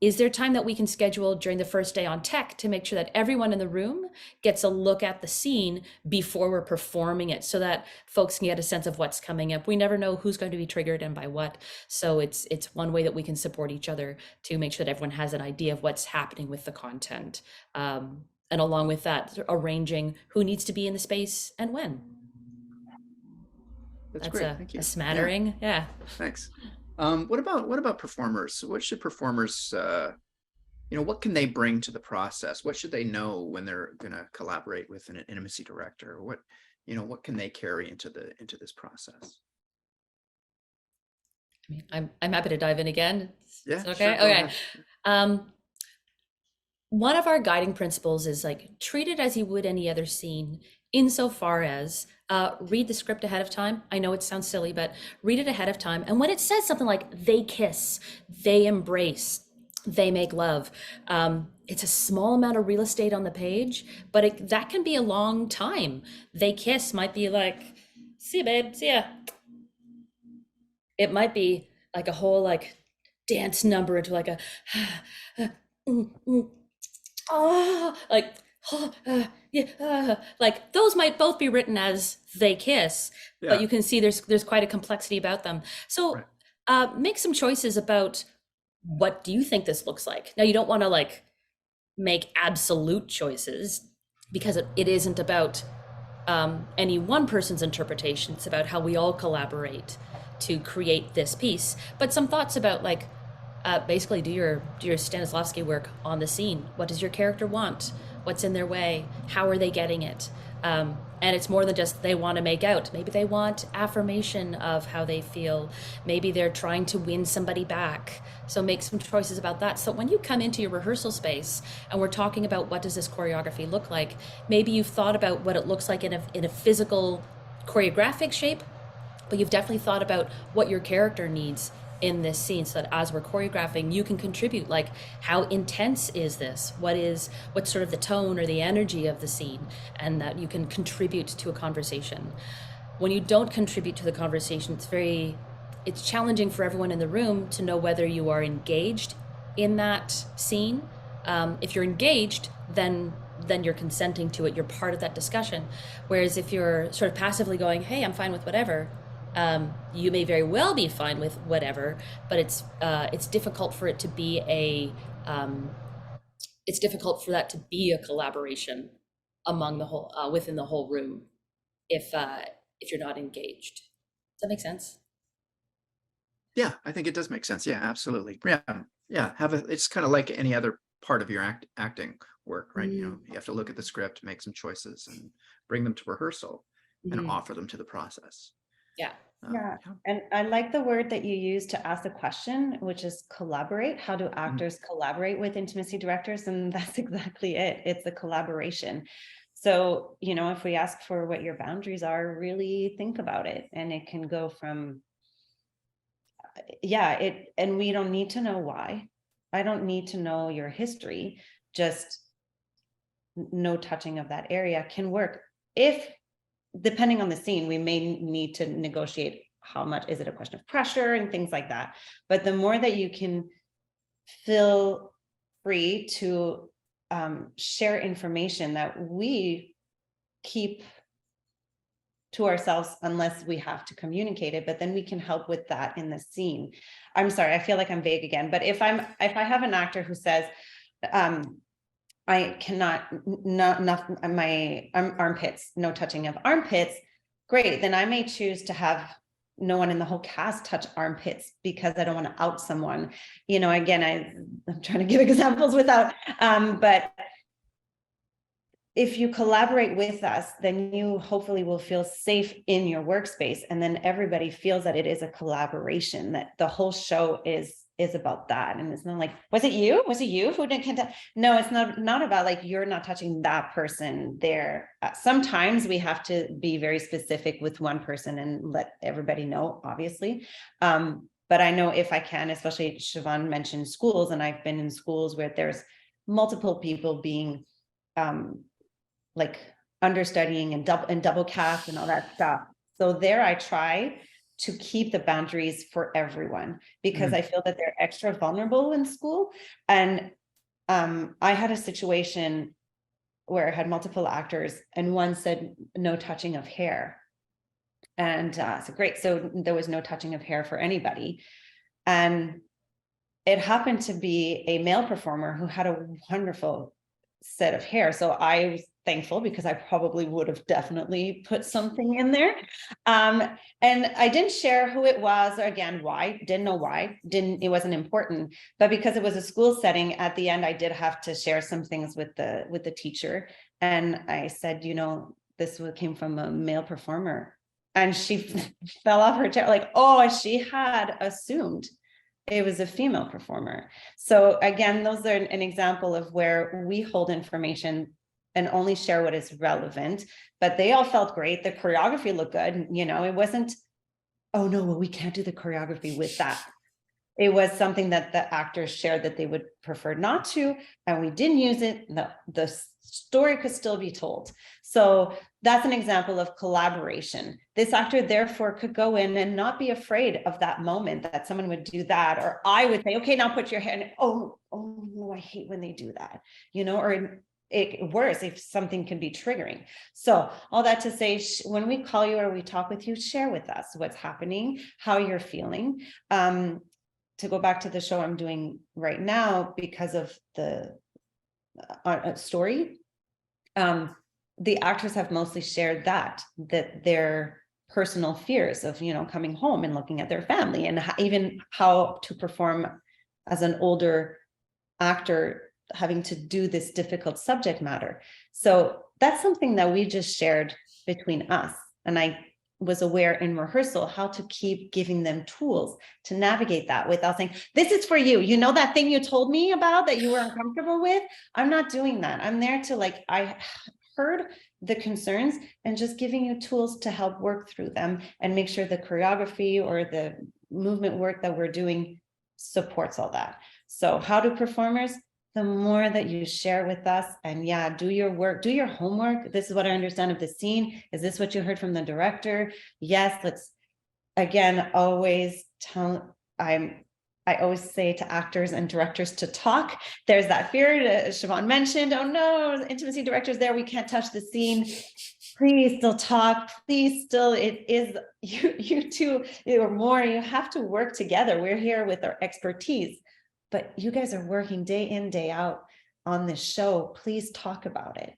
S5: is there time that we can schedule during the first day on tech to make sure that everyone in the room gets a look at the scene before we're performing it, so that folks can get a sense of what's coming up? We never know who's going to be triggered and by what. So it's one way that we can support each other to make sure that everyone has an idea of what's happening with the content. And along with that, arranging who needs to be in the space and when. That's
S3: great. Thank you.
S5: A smattering. Yeah.
S3: Thanks. What about performers? What should performers what can they bring to the process? What should they know when they're going to collaborate with an intimacy director? What can they carry into this process?
S5: I'm happy to dive in again.
S3: Yeah,
S5: Is it okay?
S3: sure, go
S5: Okay.
S3: ahead.
S5: One of our guiding principles is like treat it as you would any other scene, insofar as read the script ahead of time. I know it sounds silly, but read it ahead of time. And when it says something like they kiss, they embrace, they make love, it's a small amount of real estate on the page, but that can be a long time. They kiss might be like, see you, babe, see ya. It might be like a whole like dance number into like a like yeah, like those might both be written as they kiss,
S3: Yeah.
S5: but you can see there's quite a complexity about them. So make some choices about what do you think this looks like. Now you don't want to like make absolute choices because it isn't about any one person's interpretation. It's about how we all collaborate to create this piece. But some thoughts about like basically do your Stanislavski work on the scene. What does your character want? What's in their way? How are they getting it? And it's more than just they want to make out. Maybe they want affirmation of how they feel. Maybe they're trying to win somebody back. So make some choices about that. So when you come into your rehearsal space and we're talking about what does this choreography look like, maybe you've thought about what it looks like in a physical choreographic shape, but you've definitely thought about what your character needs in this scene, so that as we're choreographing, you can contribute, like how intense is this? What's sort of the tone or the energy of the scene, and that you can contribute to a conversation. When you don't contribute to the conversation, it's challenging for everyone in the room to know whether you are engaged in that scene. If you're engaged, then you're consenting to it, you're part of that discussion. Whereas if you're sort of passively going, hey, I'm fine with whatever, you may very well be fine with whatever, but it's difficult for it to be it's difficult for that to be a collaboration among the whole within the whole room if you're not engaged. Does that make sense?
S3: Yeah, I think it does make sense. Yeah, absolutely. Yeah. It's kind of like any other part of your acting work, right? You have to look at the script, make some choices, and bring them to rehearsal and offer them to the process.
S4: Yeah. And I like the word that you use to ask the question, which is collaborate. How do actors collaborate with intimacy directors? And that's exactly it. It's a collaboration. So, if we ask for what your boundaries are, really think about it. And it can go from, and we don't need to know why. I don't need to know your history. Just no touching of that area can work. Depending on the scene, we may need to negotiate how much, is it a question of pressure and things like that. But the more that you can feel free to share information that we keep to ourselves unless we have to communicate it, but then we can help with that in the scene. I'm sorry, I feel like I'm vague again, but if I have an actor who says, I cannot, not my armpits, no touching of armpits, great. Then I may choose to have no one in the whole cast touch armpits because I don't want to out someone. Again, I'm trying to give examples without, but if you collaborate with us, then you hopefully will feel safe in your workspace. And then everybody feels that it is a collaboration, that the whole show is about that. And it's not like, was it you who didn't? No, it's not about like, you're not touching that person there. Sometimes we have to be very specific with one person and let everybody know, obviously. But I know if I can, especially Siobhan mentioned schools, and I've been in schools where there's multiple people being like understudying and double cast and all that stuff. So there I try to keep the boundaries for everyone, because I feel that they're extra vulnerable in school. And I had a situation where I had multiple actors and one said no touching of hair. And so great. So there was no touching of hair for anybody. And it happened to be a male performer who had a wonderful set of hair. So I thankful because I probably would have definitely put something in there. And I didn't share who it was, or again, why, didn't know why, it wasn't important, but because it was a school setting, at the end, I did have to share some things with the teacher. And I said, you know, this came from a male performer. And she fell off her chair, like, oh, she had assumed it was a female performer. So again, those are an example of where we hold information and only share what is relevant, but they all felt great. The choreography looked good. You know, it wasn't, oh no, well, we can't do the choreography with that. It was something that the actors shared that they would prefer not to, and we didn't use it. The story could still be told. So that's an example of collaboration. This actor therefore could go in and not be afraid of that moment that someone would do that, or I would say, okay, now put your hand, oh no, I hate when they do that, you know, or worse if something can be triggering. So all that to say, when we call you or we talk with you, share with us what's happening, how you're feeling. To go back to the show I'm doing right now, because of the story, the actors have mostly shared that their personal fears of, you know, coming home and looking at their family, and even how to perform as an older actor, having to do this difficult subject matter. So that's something that we just shared between us. And I was aware in rehearsal how to keep giving them tools to navigate that without saying, this is for you. You know, that thing you told me about that you were uncomfortable with? I'm not doing that. I'm there to, like, I heard the concerns and just giving you tools to help work through them and make sure the choreography or the movement work that we're doing supports all that. So how do performers? The more that you share with us, and yeah, do your work, do your homework. This is what I understand of the scene. Is this what you heard from the director? Yes, let's, again, always tell, I always say to actors and directors to talk. There's that fear that Siobhan mentioned. Oh no, intimacy director's there, we can't touch the scene. Please still talk, please still, it is you two or more, you have to work together. We're here with our expertise. But you guys are working day in, day out on this show. Please talk about it,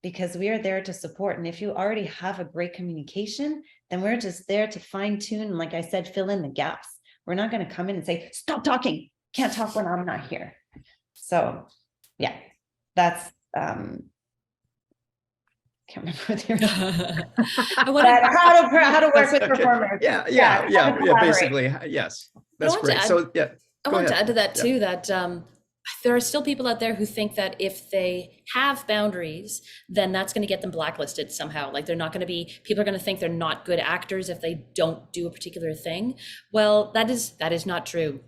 S4: because we are there to support. And if you already have a great communication, then we're just there to fine tune. And like I said, fill in the gaps. We're not going to come in and say, stop talking. Can't talk when I'm not here. So yeah, that's, can't remember how to work with performers.
S3: Yeah, basically, yes. That's great. So yeah.
S5: I want to add to that too, that there are still people out there who think that if they have boundaries, then that's going to get them blacklisted somehow. Like, they're not going to be, people are going to think they're not good actors if they don't do a particular thing. Well, that is not true.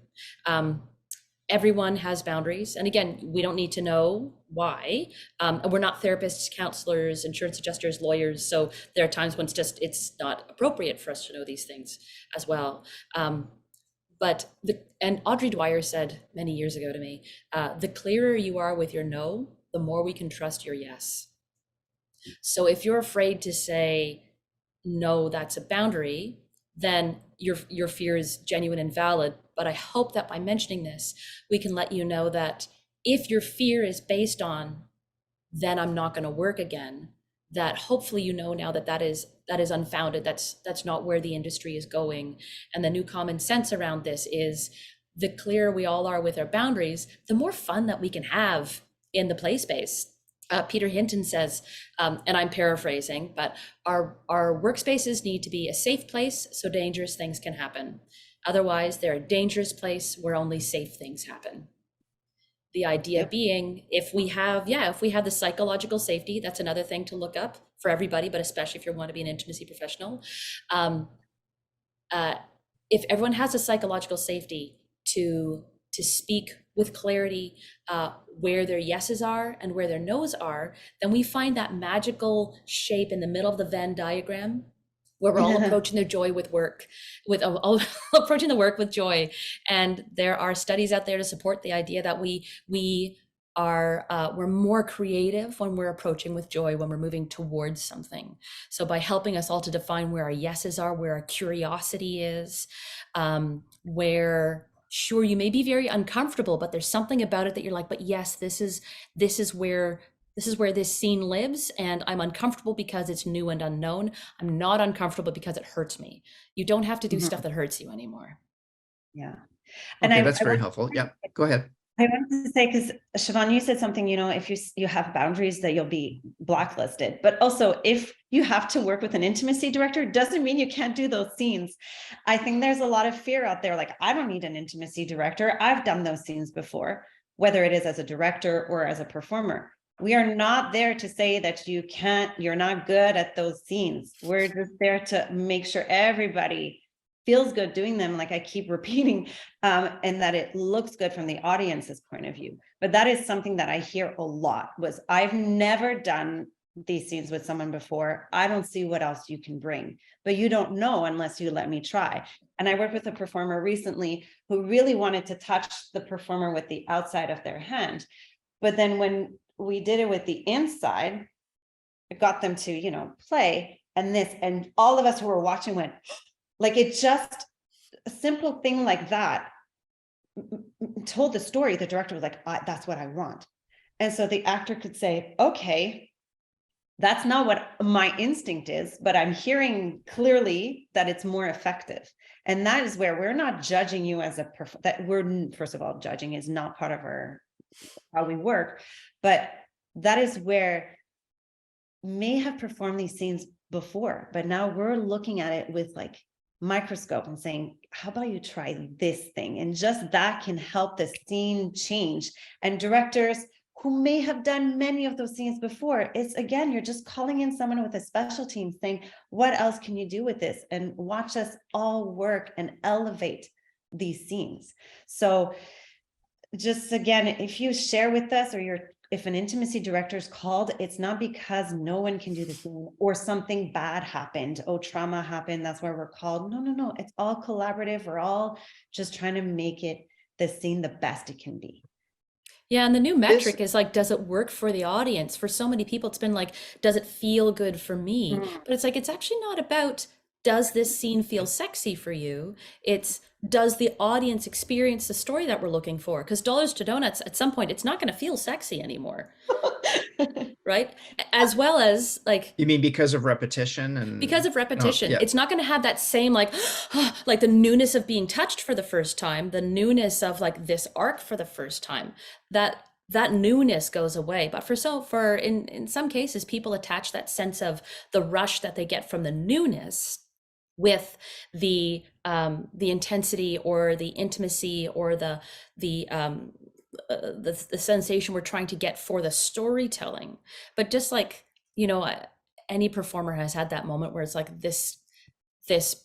S5: Everyone has boundaries. And again, we don't need to know why. We're not therapists, counselors, insurance adjusters, lawyers. So there are times when it's not appropriate for us to know these things as well. And Audrey Dwyer said many years ago to me, the clearer you are with your no, the more we can trust your yes. So if you're afraid to say, no, that's a boundary, then your fear is genuine and valid. But I hope that by mentioning this, we can let you know that if your fear is based on, then I'm not going to work again, that hopefully you know now that is unfounded. That's not where the industry is going. And the new common sense around this is, the clearer we all are with our boundaries, the more fun that we can have in the play space. Peter Hinton says, and I'm paraphrasing, but our workspaces need to be a safe place so dangerous things can happen. Otherwise, they're a dangerous place where only safe things happen. The idea being, if we have the psychological safety, that's another thing to look up for everybody, but especially if you want to be an intimacy professional. If everyone has a psychological safety to speak with clarity where their yeses are and where their nos are, then we find that magical shape in the middle of the Venn diagram, where we're all approaching the joy with work, all approaching the work with joy. And there are studies out there to support the idea that we're more creative when we're approaching with joy, when we're moving towards something. So by helping us all to define where our yeses are, where our curiosity is, where sure, you may be very uncomfortable, but there's something about it that you're like, but yes, this is where this is where this scene lives, and I'm uncomfortable because it's new and unknown. I'm not uncomfortable because it hurts me. You don't have to do stuff that hurts you anymore.
S4: Yeah. And
S3: Okay, that's very helpful. Yep, go ahead.
S4: I wanted to say, because Siobhan, you said something, if you have boundaries that you'll be blacklisted, but also if you have to work with an intimacy director, doesn't mean you can't do those scenes. I think there's a lot of fear out there. Like, I don't need an intimacy director. I've done those scenes before, whether it is as a director or as a performer. We are not there to say that you're not good at those scenes. We're just there to make sure everybody feels good doing them, like I keep repeating, and that it looks good from the audience's point of view. But that is something that I hear a lot, was I've never done these scenes with someone before. I don't see what else you can bring, but you don't know unless you let me try. And I worked with a performer recently who really wanted to touch the performer with the outside of their hand. But then when we did it with the inside, it got them to, play, and all of us who were watching went, like, it just, a simple thing like that told the story. The director was like, that's what I want. And so the actor could say, okay, that's not what my instinct is, but I'm hearing clearly that it's more effective. And that is where we're not judging you as first of all, judging is not part of how we work, but that is where may have performed these scenes before, but now we're looking at it with like microscope and saying, how about you try this thing? And just that can help the scene change. And directors who may have done many of those scenes before, it's again, you're just calling in someone with a specialty and saying, what else can you do with this? And watch us all work and elevate these scenes. So just again, if you share with us, or if an intimacy director is called, it's not because no one can do the scene or something bad happened. Oh, trauma happened, that's why we're called. No. It's all collaborative. We're all just trying to make the scene the best it can be.
S5: Yeah, and the new metric is like, does it work for the audience? For so many people, it's been like, does it feel good for me? But it's like, it's actually not about, does this scene feel sexy for you? It's, does the audience experience the story that we're looking for? Because Dollars to Donuts, at some point, it's not going to feel sexy anymore. Right? As well as like,
S3: you mean because of repetition? And
S5: because of repetition,
S3: yeah.
S5: It's not going to have that same like like the newness of being touched for the first time, the newness of like this arc for the first time. That newness goes away. But in some cases, people attach that sense of the rush that they get from the newness with the intensity or the intimacy or the sensation we're trying to get for the storytelling. But just like, any performer has had that moment where it's like, this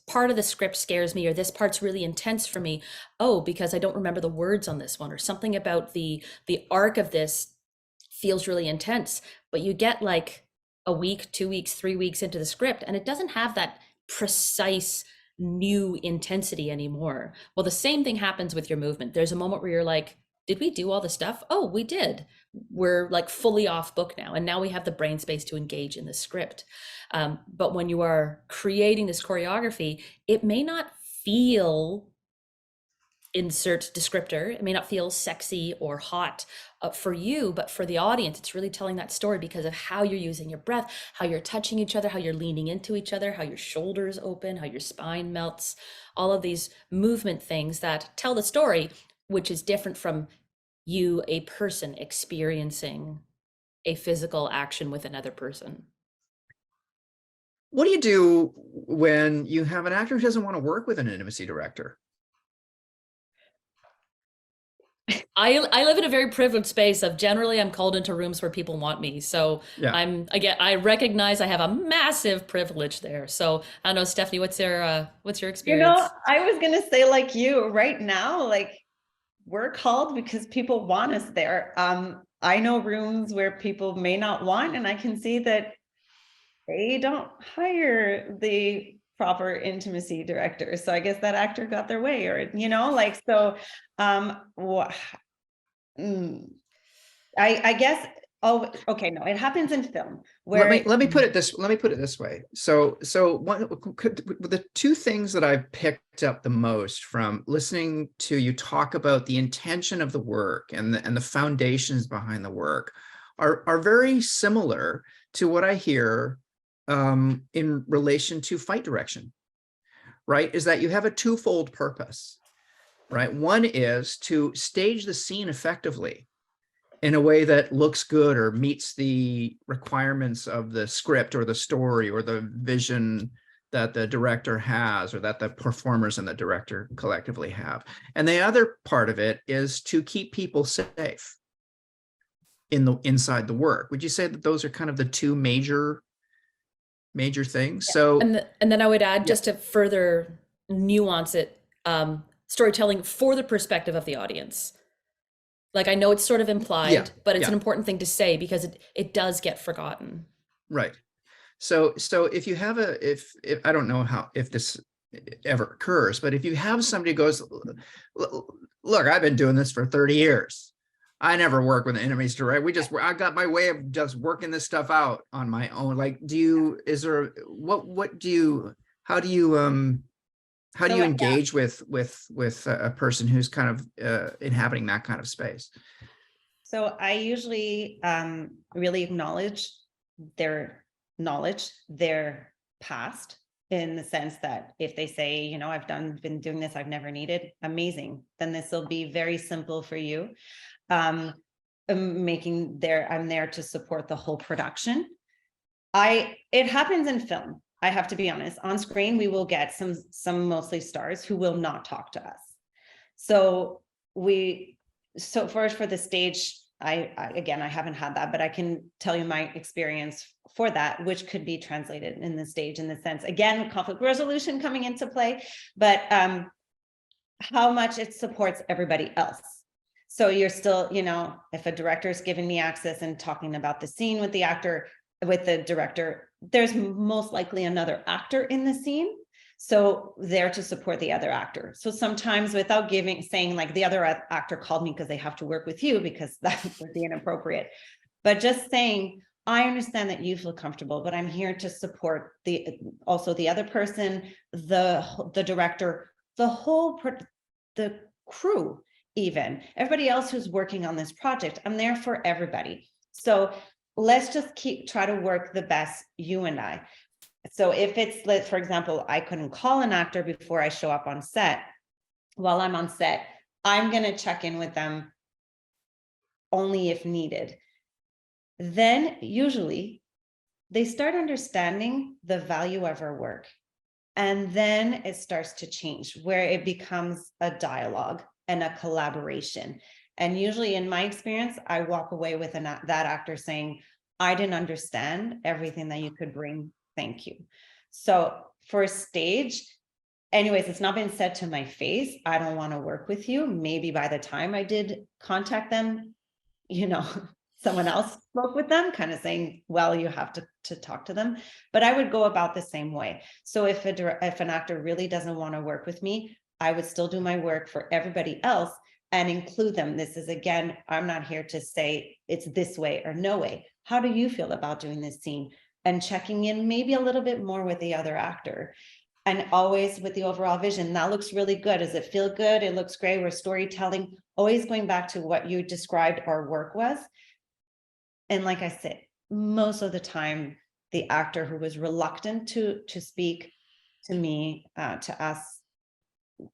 S5: part of the script scares me, or this part's really intense for me. Oh, because I don't remember the words on this one, or something about the arc of this feels really intense. But you get like a week, 2 weeks, 3 weeks into the script, and it doesn't have that precise new intensity anymore. Well, the same thing happens with your movement. There's a moment where you're like, did we do all the stuff? Oh, we did. We're like fully off book now. And now we have the brain space to engage in the script. But when you are creating this choreography, it may not feel, insert descriptor, it may not feel sexy or hot for you, but for the audience, it's really telling that story because of how you're using your breath, how you're touching each other, how you're leaning into each other, how your shoulders open, how your spine melts, all of these movement things that tell the story, which is different from you, a person, experiencing a physical action with another person.
S3: What do you do when you have an actor who doesn't want to work with an intimacy director?
S5: I live in a very privileged space of generally I'm called into rooms where people want me. So yeah. I recognize I have a massive privilege there. So I don't know, Stephanie, what's your experience?
S4: I was going to say, like you right now, like we're called because people want us there. I know rooms where people may not want, and I can see that they don't hire the proper intimacy director. So I guess that actor got their way, or, so, I guess, oh, okay, no, it happens in film. Where
S3: let me put it this way. So the two things that I've picked up the most from listening to you talk about the intention of the work and the foundations behind the work. are very similar to what I hear in relation to fight direction, right? Is that you have a twofold purpose, right? One is to stage the scene effectively in a way that looks good or meets the requirements of the script or the story or the vision that the director has or that the performers and the director collectively have. And the other part of it is to keep people safe inside the work. Would you say that those are kind of the two major things? So
S5: and then I would add, just to further nuance it, storytelling for the perspective of the audience. Like, I know it's sort of implied, but it's an important thing to say because it does get forgotten.
S3: Right. So if you have if I don't know if this ever occurs, but if you have somebody who goes, look, I've been doing this for 30 years. I never work with the enemies direct. I got my way of just working this stuff out on my own. Like, how do you engage with a person who's kind of inhabiting that kind of space?
S4: So I usually really acknowledge their knowledge, their past, in the sense that if they say, you know, been doing this, I've never needed, amazing, then this will be very simple for you. I'm there to support the whole production. It happens in film. I have to be honest, on screen, we will get some mostly stars who will not talk to us. So for the stage, I haven't had that, but I can tell you my experience for that, which could be translated in the stage in the sense, again, conflict resolution coming into play, but how much it supports everybody else. So you're still, you know, if a director is giving me access and talking about the scene with the actor, with the director, there's most likely another actor in the scene. So there to support the other actor. So sometimes without saying like the other actor called me because they have to work with you, because that would be inappropriate. But just saying, I understand that you feel comfortable, but I'm here to support also the other person, the director, the crew, even everybody else who's working on this project. I'm there for everybody. So let's just try to work the best, you and I. So if it's, for example, I couldn't call an actor before I show up on set, while I'm on set, I'm going to check in with them only if needed. Then usually they start understanding the value of our work. And then it starts to change, where it becomes a dialogue and a collaboration. And usually in my experience, I walk away with that actor saying, I didn't understand everything that you could bring. Thank you. So for stage, anyways, it's not been said to my face, I don't want to work with you. Maybe by the time I did contact them, you know, someone else spoke with them, kind of saying, well, you have to talk to them. But I would go about the same way. So if an actor really doesn't want to work with me, I would still do my work for everybody else and include them. This is, again, I'm not here to say it's this way or no way. How do you feel about doing this scene? And checking in maybe a little bit more with the other actor, and always with the overall vision. That looks really good. Does it feel good? It looks great. We're storytelling, always going back to what you described our work was. And like I said, most of the time, the actor who was reluctant to speak to me, to us,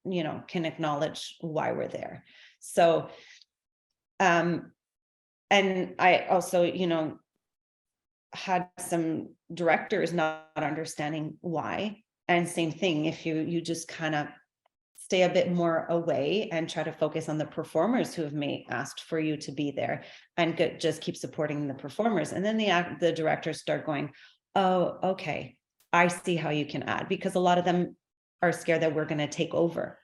S4: you know, can acknowledge why we're there. So, and I also, you know, had some directors not understanding why. And same thing, if you just kind of stay a bit more away and try to focus on the performers who have asked for you to be there, and just keep supporting the performers. And then the directors start going, oh, okay, I see how you can add, because a lot of them are scared that we're going to take over.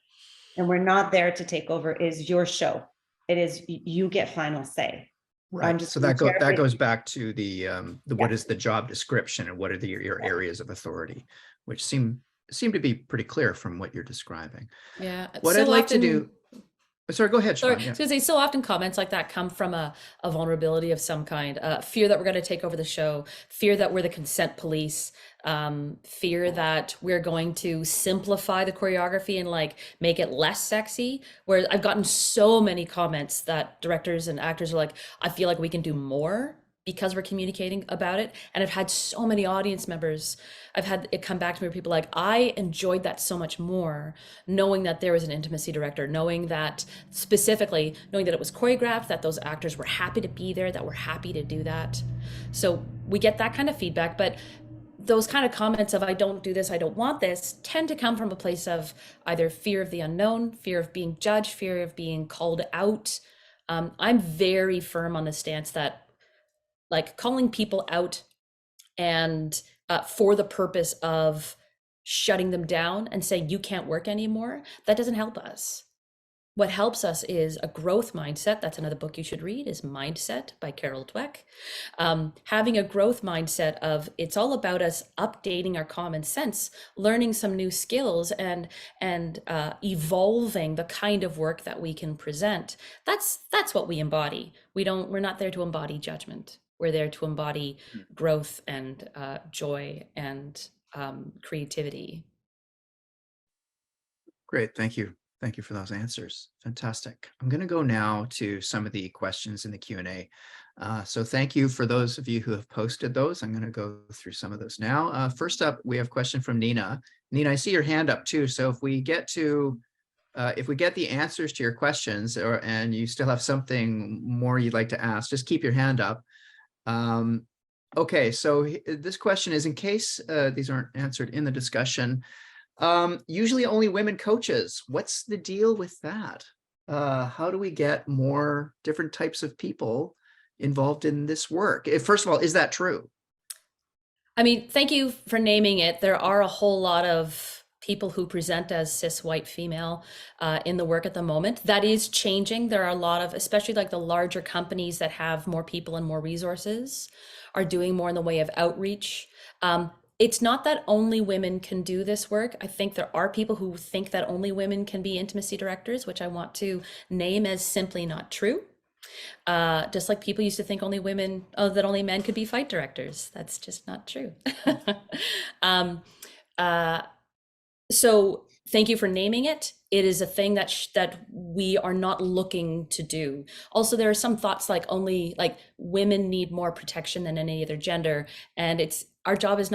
S4: And we're not there to take over. It is your show. It is, you get final say.
S3: Right. So that goes back to the what is the job description and what are your areas of authority, which seem to be pretty clear from what you're describing.
S5: Yeah.
S3: What
S5: so
S3: I'd like
S5: often,
S3: to do. Sorry, go ahead, Siobhan.
S5: Sorry, I was gonna say, so often comments like that come from a vulnerability of some kind, fear that we're going to take over the show, fear that we're the consent police, fear that we're going to simplify the choreography and like make it less sexy. Whereas I've gotten so many comments that directors and actors are like, I feel like we can do more because we're communicating about it. And I've had so many audience members, I've had it come back to me where people are like, I enjoyed that so much more, knowing that there was an intimacy director, knowing that specifically, knowing that it was choreographed, that those actors were happy to be there, that were happy to do that. So we get that kind of feedback, but those kind of comments of I don't do this, I don't want this, tend to come from a place of either fear of the unknown, fear of being judged, fear of being called out. I'm very firm on the stance that like calling people out and for the purpose of shutting them down and saying you can't work anymore, that doesn't help us. What helps us is a growth mindset. That's another book you should read, is Mindset by Carol Dweck. Having a growth mindset of it's all about us updating our common sense, learning some new skills, and evolving the kind of work that we can present. That's what we embody. We're not there to embody judgment. We're there to embody growth and joy and creativity.
S3: Great, thank you. Thank you for those answers. Fantastic. I'm going to go now to some of the questions in the Q&A. So thank you for those of you who have posted those. I'm going to go through some of those now. First up, we have a question from Nina. Nina, I see your hand up too. So if we get the answers to your questions and you still have something more you'd like to ask, just keep your hand up. Okay, so this question is in case these aren't answered in the discussion. Usually only women coaches. What's the deal with that? How do we get more different types of people involved in this work? First of all, is that true?
S5: I mean, thank you for naming it. There are a whole lot of people who present as cis white female in the work at the moment. That is changing. There are a lot of, especially like the larger companies that have more people and more resources, are doing more in the way of outreach. It's not that only women can do this work. I think there are people who think that only women can be intimacy directors, which I want to name as simply not true. Just like people used to think that only men could be fight directors. That's just not true. So thank you for naming it. It is a thing that we are not looking to do. Also, there are some thoughts like only like women need more protection than any other gender. And our job is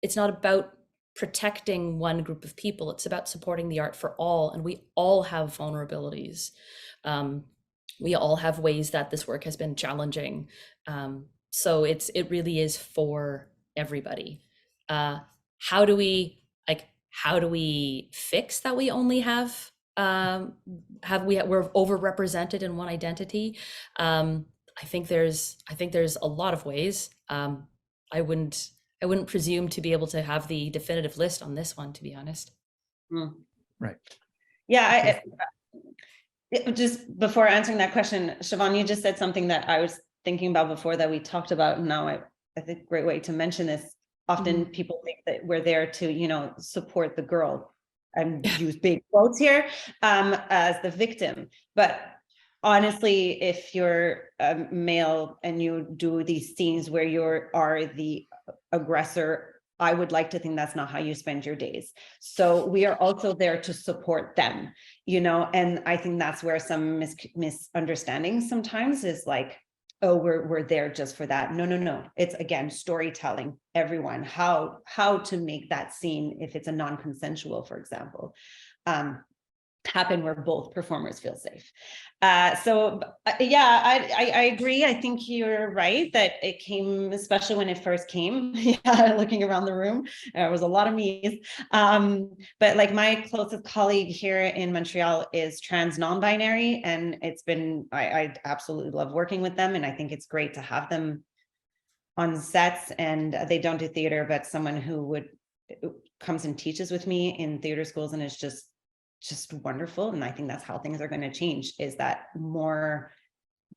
S5: it's not about protecting one group of people. It's about supporting the art for all. And we all have vulnerabilities. We all have ways that this work has been challenging. So it really is for everybody. How do we fix that we only we're overrepresented in one identity? I think there's a lot of ways. I wouldn't presume to be able to have the definitive list on this one, to be honest.
S3: Right.
S4: Yeah, just before answering that question, Siobhan, you just said something that I was thinking about before that we talked about. And now I think a great way to mention this. Often people think that we're there to, support the girl, and use big quotes here, as the victim. But honestly, if you're a male and you do these scenes where you are the aggressor, I would like to think that's not how you spend your days. So we are also there to support them, and I think that's where some misunderstandings sometimes is like, oh, we're there just for that. No. It's again, storytelling, everyone, how to make that scene, if it's a non-consensual, for example, happen where both performers feel safe. So yeah, I agree. I think you're right that it came, especially when it first came, looking around the room, there was a lot of me's. But like my closest colleague here in Montreal is trans non-binary, and I absolutely love working with them. And I think it's great to have them on sets, and they don't do theater, but someone who comes and teaches with me in theater schools, and it's just wonderful. And I think that's how things are going to change, is that more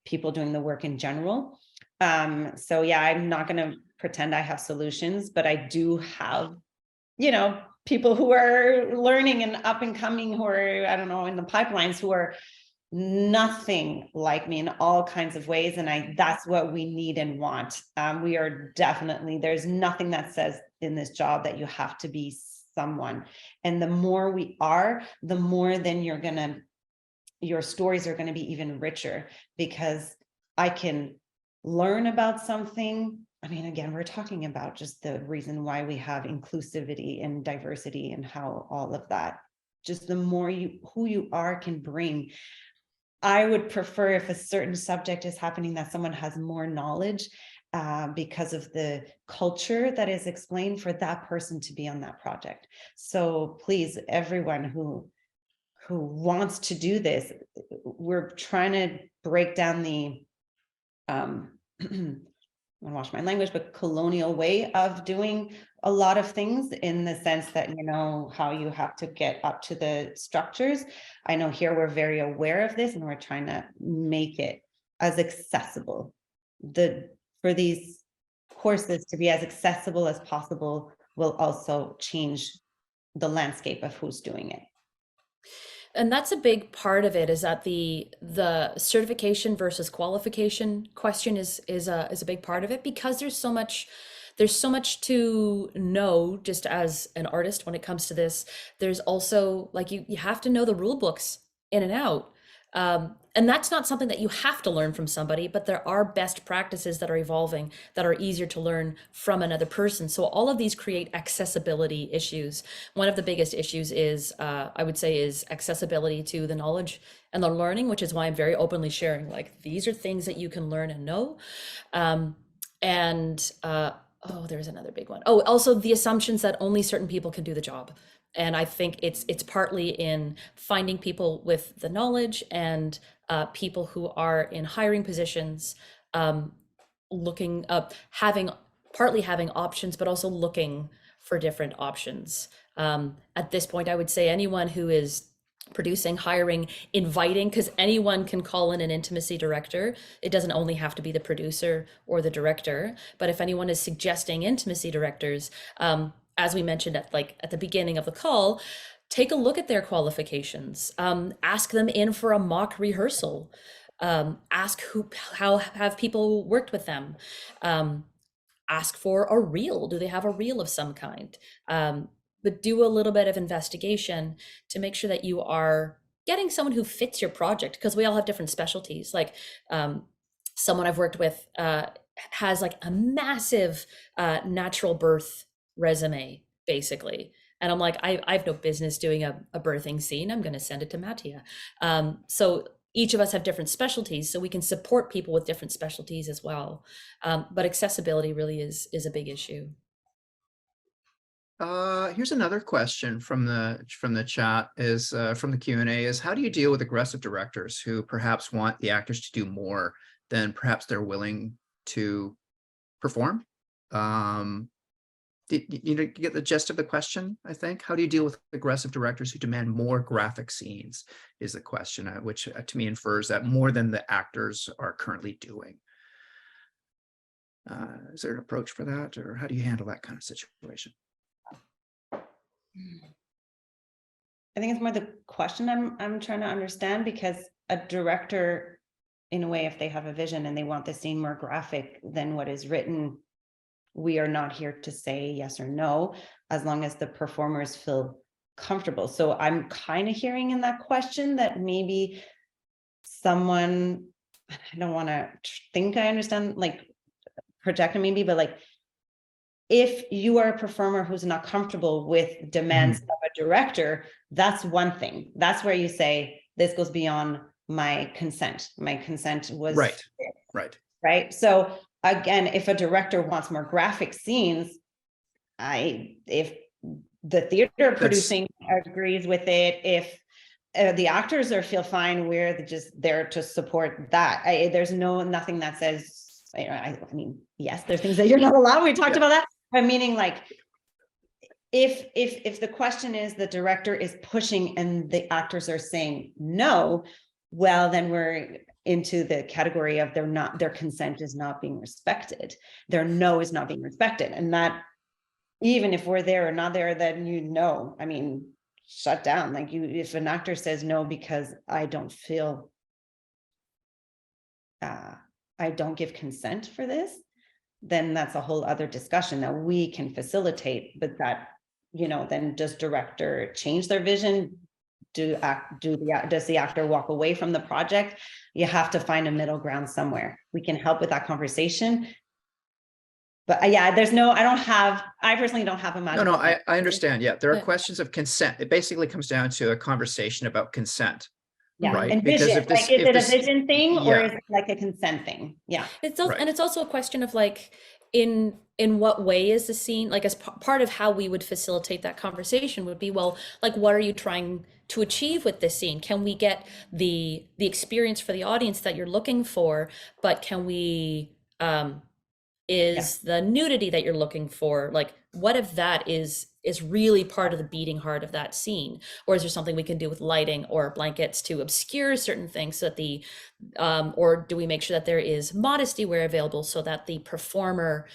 S4: people doing the work in general. So yeah, I'm not going to pretend I have solutions, but I do have, people who are learning and up and coming, who are, I don't know, in the pipelines, who are nothing like me in all kinds of ways. And that's what we need and want. We are definitely, there's nothing that says in this job that you have to be someone. And the more we are, the more then your stories are going to be even richer, because I can learn about something. I mean, again, we're talking about just the reason why we have inclusivity and diversity and how all of that, just the more who you are can bring. I would prefer if a certain subject is happening that someone has more knowledge because of the culture that is explained, for that person to be on that project. So please, everyone who wants to do this, we're trying to break down the I'm gonna watch my language, but colonial way of doing a lot of things, in the sense that, you know, how you have to get up to the structures. I know here we're very aware of this, and we're trying to make it as accessible. For these courses to be as accessible as possible will also change the landscape of who's doing it.
S5: And that's a big part of it, is that the certification versus qualification question is a big part of it, because there's so much to know just as an artist when it comes to this. There's also, like, you have to know the rule books in and out. And that's not something that you have to learn from somebody, but there are best practices that are evolving that are easier to learn from another person. So all of these create accessibility issues. One of the biggest issues is, I would say, is accessibility to the knowledge and the learning, which is why I'm very openly sharing, like, these are things that you can learn and know. Oh, there's another big one. Oh, also the assumptions that only certain people can do the job. And I think it's partly in finding people with the knowledge, and people who are in hiring positions, looking up, having options, but also looking for different options. At this point, I would say anyone who is producing, hiring, inviting, because anyone can call in an intimacy director. It doesn't only have to be the producer or the director, but if anyone is suggesting intimacy directors, as we mentioned at the beginning of the call, take a look at their qualifications, ask them in for a mock rehearsal, ask how have people worked with them, ask for a reel. Do they have a reel of some kind? But do a little bit of investigation to make sure that you are getting someone who fits your project, because we all have different specialties. Like someone I've worked with has like a massive natural birth resume, basically. And I'm like, I have no business doing a birthing scene. I'm going to send it to Mattia. So each of us have different specialties, so we can support people with different specialties as well. But accessibility really is a big issue.
S3: Here's another question from the chat, is from the Q&A, is how do you deal with aggressive directors who perhaps want the actors to do more than perhaps they're willing to perform? You get the gist of the question, I think. How do you deal with aggressive directors who demand more graphic scenes is the question, which to me infers that more than the actors are currently doing. Is there an approach for that, or how do you handle that kind of situation?
S4: I think it's more the question I'm trying to understand, because a director, in a way, if they have a vision and they want the scene more graphic than what is written, we are not here to say yes or no, as long as the performers feel comfortable. So I'm kind of hearing in that question that maybe someone, I don't want to think I understand, like projecting maybe, but like, if you are a performer who's not comfortable with demands of a director, that's one thing. That's where you say, this goes beyond my consent. My consent was right. So again, if a director wants more graphic scenes, if the theater producing agrees with it, if the actors feel fine, we're just there to support that. There's nothing that says, I mean, yes, there's things that you're not allowed. We talked about that. But meaning, like, if the question is the director is pushing and the actors are saying no, well, then we're into the category of their consent is not being respected. Their no is not being respected. And that, even if we're there or not there, then I mean, shut down. Like, if an actor says no because I don't feel I don't give consent for this, then that's a whole other discussion that we can facilitate. But that, then does director change their vision? does the actor walk away from the project? You have to find a middle ground somewhere. We can help with that conversation. But yeah, I personally don't have a magic.
S3: No, I understand. Yeah, there are questions of consent. It basically comes down to a conversation about consent.
S4: Yeah,
S3: Right?
S4: and
S3: Because
S4: vision,
S3: if this-
S4: like, is
S3: if
S4: it
S3: this-
S4: a vision thing or
S3: yeah.
S4: is it like a consent thing? Yeah.
S5: It's also,
S3: Right.
S5: and it's also a question of like, in what way is the scene, like as part of how we would facilitate that conversation would be, well, like, what are you trying to achieve with this scene? Can we get the experience for the audience that you're looking for, but can we, is the nudity that you're looking for, like, what if that is really part of the beating heart of that scene? Or is there something we can do with lighting or blankets to obscure certain things so that the or do we make sure that there is modesty where available so that the performer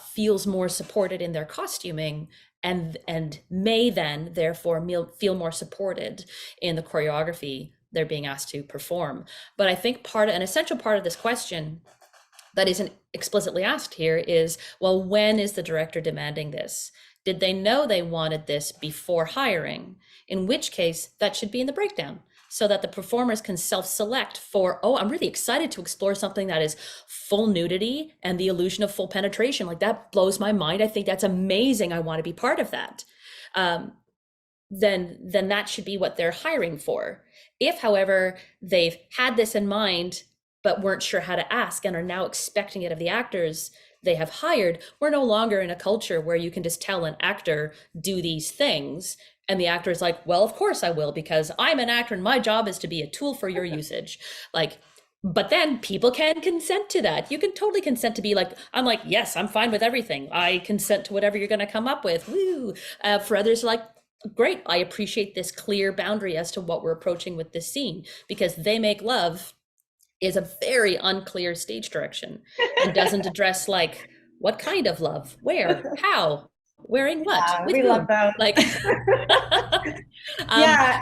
S5: feels more supported in their costuming and may then therefore feel more supported in the choreography they're being asked to perform? But I think an essential part of this question that isn't explicitly asked here is, well, when is the director demanding this? Did they know they wanted this before hiring? In which case, that should be in the breakdown so that the performers can self-select for, oh, I'm really excited to explore something that is full nudity and the illusion of full penetration. Like, that blows my mind. I think that's amazing. I want to be part of that. Then that should be what they're hiring for. If, however, they've had this in mind, but weren't sure how to ask and are now expecting it of the actors they have hired, we're no longer in a culture where you can just tell an actor, do these things. And the actor is like, well, of course I will, because I'm an actor and my job is to be a tool for your usage. Like, but then people can consent to that. You can totally consent to be like, I'm like, yes, I'm fine with everything. I consent to whatever you're going to come up with. Woo. For others, like, great, I appreciate this clear boundary as to what we're approaching with this scene, because they make love is a very unclear stage direction and doesn't address like what kind of love, where, how, wearing what, with
S4: we
S5: whom.
S4: love those.
S5: Like,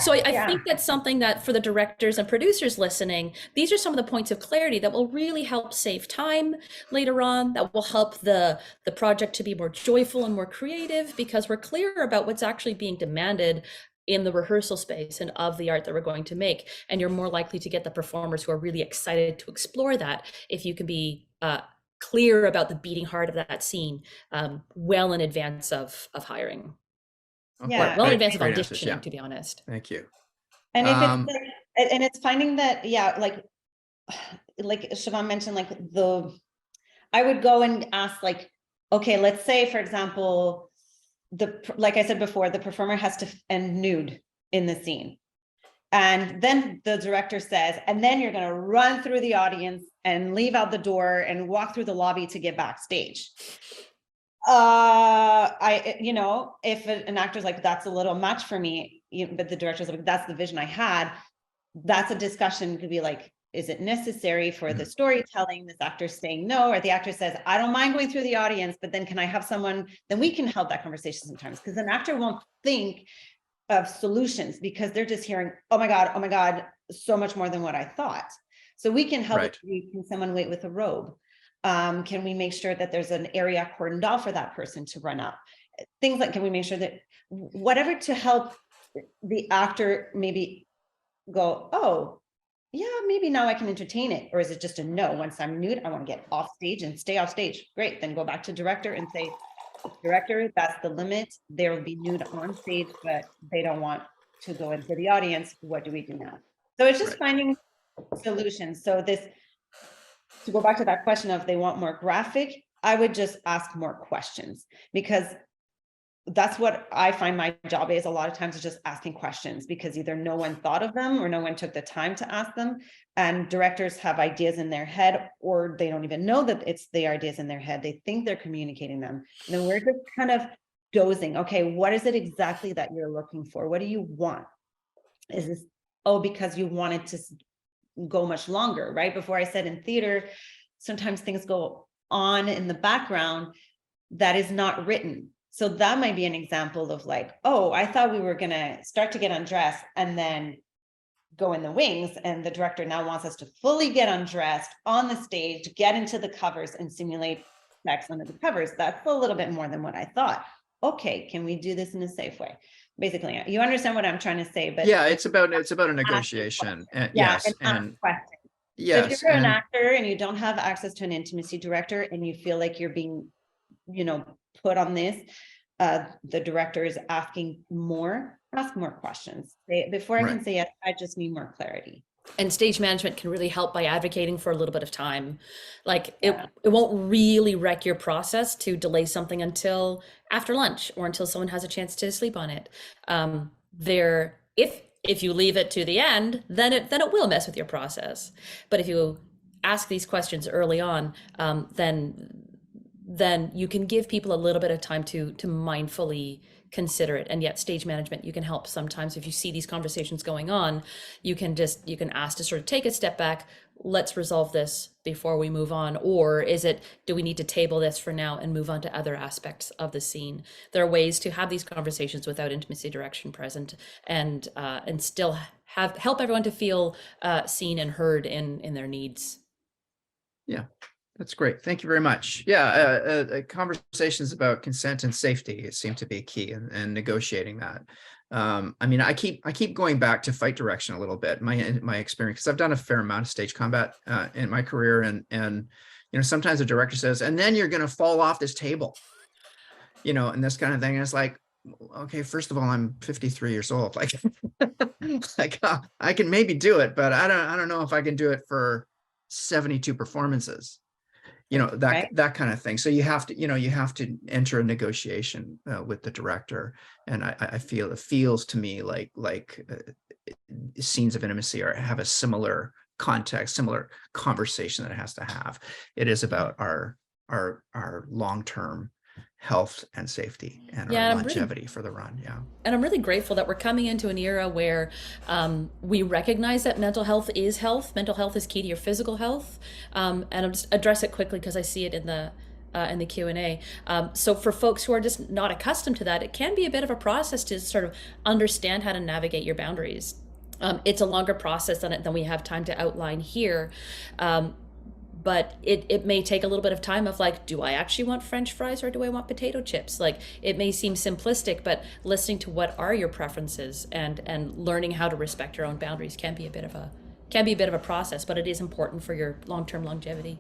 S5: so I think that's something that for the directors and producers listening, these are some of the points of clarity that will really help save time later on, that will help the project to be more joyful and more creative, because we're clear about what's actually being demanded in the rehearsal space and of the art that we're going to make. And you're more likely to get the performers who are really excited to explore that if you can be clear about the beating heart of that scene well in advance of hiring.
S4: Yeah.
S5: Well in advance of
S3: Great
S5: auditioning,
S3: answers, yeah.
S5: to be honest.
S3: Thank you.
S4: And if it's like, and it's finding that, yeah, like Siobhan mentioned, like I would go and ask, like, okay, let's say, for example, like I said before, the performer has to end nude in the scene. And then the director says, and then you're going to run through the audience and leave out the door and walk through the lobby to get backstage. If an actor's like, that's a little much for me, but the director's like, that's the vision I had. That's a discussion. Could be like, is it necessary for the storytelling? This actor saying no, or the actor says, I don't mind going through the audience, but then can I have someone, then we can help that conversation sometimes, because an actor won't think of solutions because they're just hearing, oh my God, so much more than what I thought. So we can help.
S3: Right.
S4: Can someone wait with a robe? Can we make sure that there's an area cordoned off for that person to run up? Things like, can we make sure that whatever to help the actor maybe go, oh, yeah, maybe now I can entertain it. Or is it just a no? Once I'm nude, I want to get off stage and stay off stage. Great. Then go back to director and say, director, that's the limit. There will be nude on stage, but they don't want to go into the audience. What do we do now? So it's just finding solutions. So to go back to that question of they want more graphic, I would just ask more questions, because that's what I find my job is a lot of times, is just asking questions, because either no one thought of them or no one took the time to ask them. And directors have ideas in their head, or they don't even know that it's the ideas in their head. They think they're communicating them. And then we're just kind of dozing. Okay, what is it exactly that you're looking for? What do you want? Is this, oh, because you wanted to go much longer, right? Before I said in theater, sometimes things go on in the background that is not written. So that might be an example of like, oh, I thought we were going to start to get undressed and then go in the wings. And the director now wants us to fully get undressed on the stage, get into the covers and simulate sex under the covers. That's a little bit more than what I thought. Okay, can we do this in a safe way? basically. You understand what I'm trying to say, but
S3: Yeah, it's about a negotiation. And
S4: yeah,
S3: yes,
S4: and ask
S3: and
S4: questions. So
S3: yes,
S4: if you're an
S3: and
S4: actor and you don't have access to an intimacy director and you feel like you're being, put on this, the director is asking more, ask more questions. Before I
S3: right.
S4: can say yes, I just need more clarity.
S5: And stage management can really help by advocating for a little bit of time. Like
S4: Yeah.
S5: it won't really wreck your process to delay something until after lunch or until someone has a chance to sleep on it. If you leave it to the end, then it will mess with your process. But if you ask these questions early on, then you can give people a little bit of time to mindfully consider it. And yet stage management, you can help sometimes if you see these conversations going on, you can ask to sort of take a step back. Let's resolve this before we move on. Or do we need to table this for now and move on to other aspects of the scene? There are ways to have these conversations without intimacy direction present and still help everyone to feel seen and heard in their needs.
S3: Yeah, that's great. Thank you very much. Yeah, conversations about consent and safety seem to be key and negotiating that. I mean, I keep going back to fight direction a little bit. My experience, because I've done a fair amount of stage combat in my career, and sometimes the director says, "And then you're going to fall off this table," and this kind of thing. And it's like, okay, first of all, I'm 53 years old. Like, I can maybe do it, but I don't know if I can do it for 72 performances. That kind of thing. So you have to enter a negotiation with the director, and I feel it feels to me like scenes of intimacy have a similar context, similar conversation that it has to have. It is about our long-term health and safety and our longevity for the run. Yeah.
S5: And I'm really grateful that we're coming into an era where we recognize that mental health is health. Mental health is key to your physical health. And I'll just address it quickly because I see it in the Q&A. So for folks who are just not accustomed to that, it can be a bit of a process to sort of understand how to navigate your boundaries. It's a longer process than we have time to outline here. But it may take a little bit of time of like, do I actually want French fries or do I want potato chips? Like, it may seem simplistic, but listening to what are your preferences and learning how to respect your own boundaries can be a bit of a process, but it is important for your long-term longevity.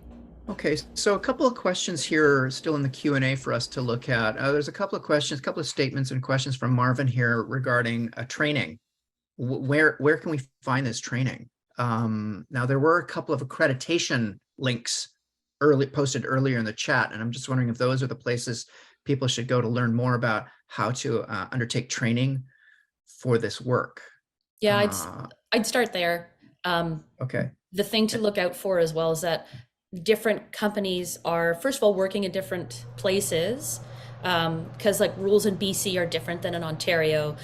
S3: Okay, so a couple of questions here still in the Q&A for us to look at. There's a couple of questions, a couple of statements and questions from Marvin here regarding training. Where can we find this training? Now, there were a couple of accreditation links posted earlier in the chat, and I'm just wondering if those are the places people should go to learn more about how to undertake training for this work.
S5: Yeah, I'd start there.
S3: Okay.
S5: The thing to look out for as well is that different companies are, first of all, working in different places, because like rules in BC are different than in Ontario.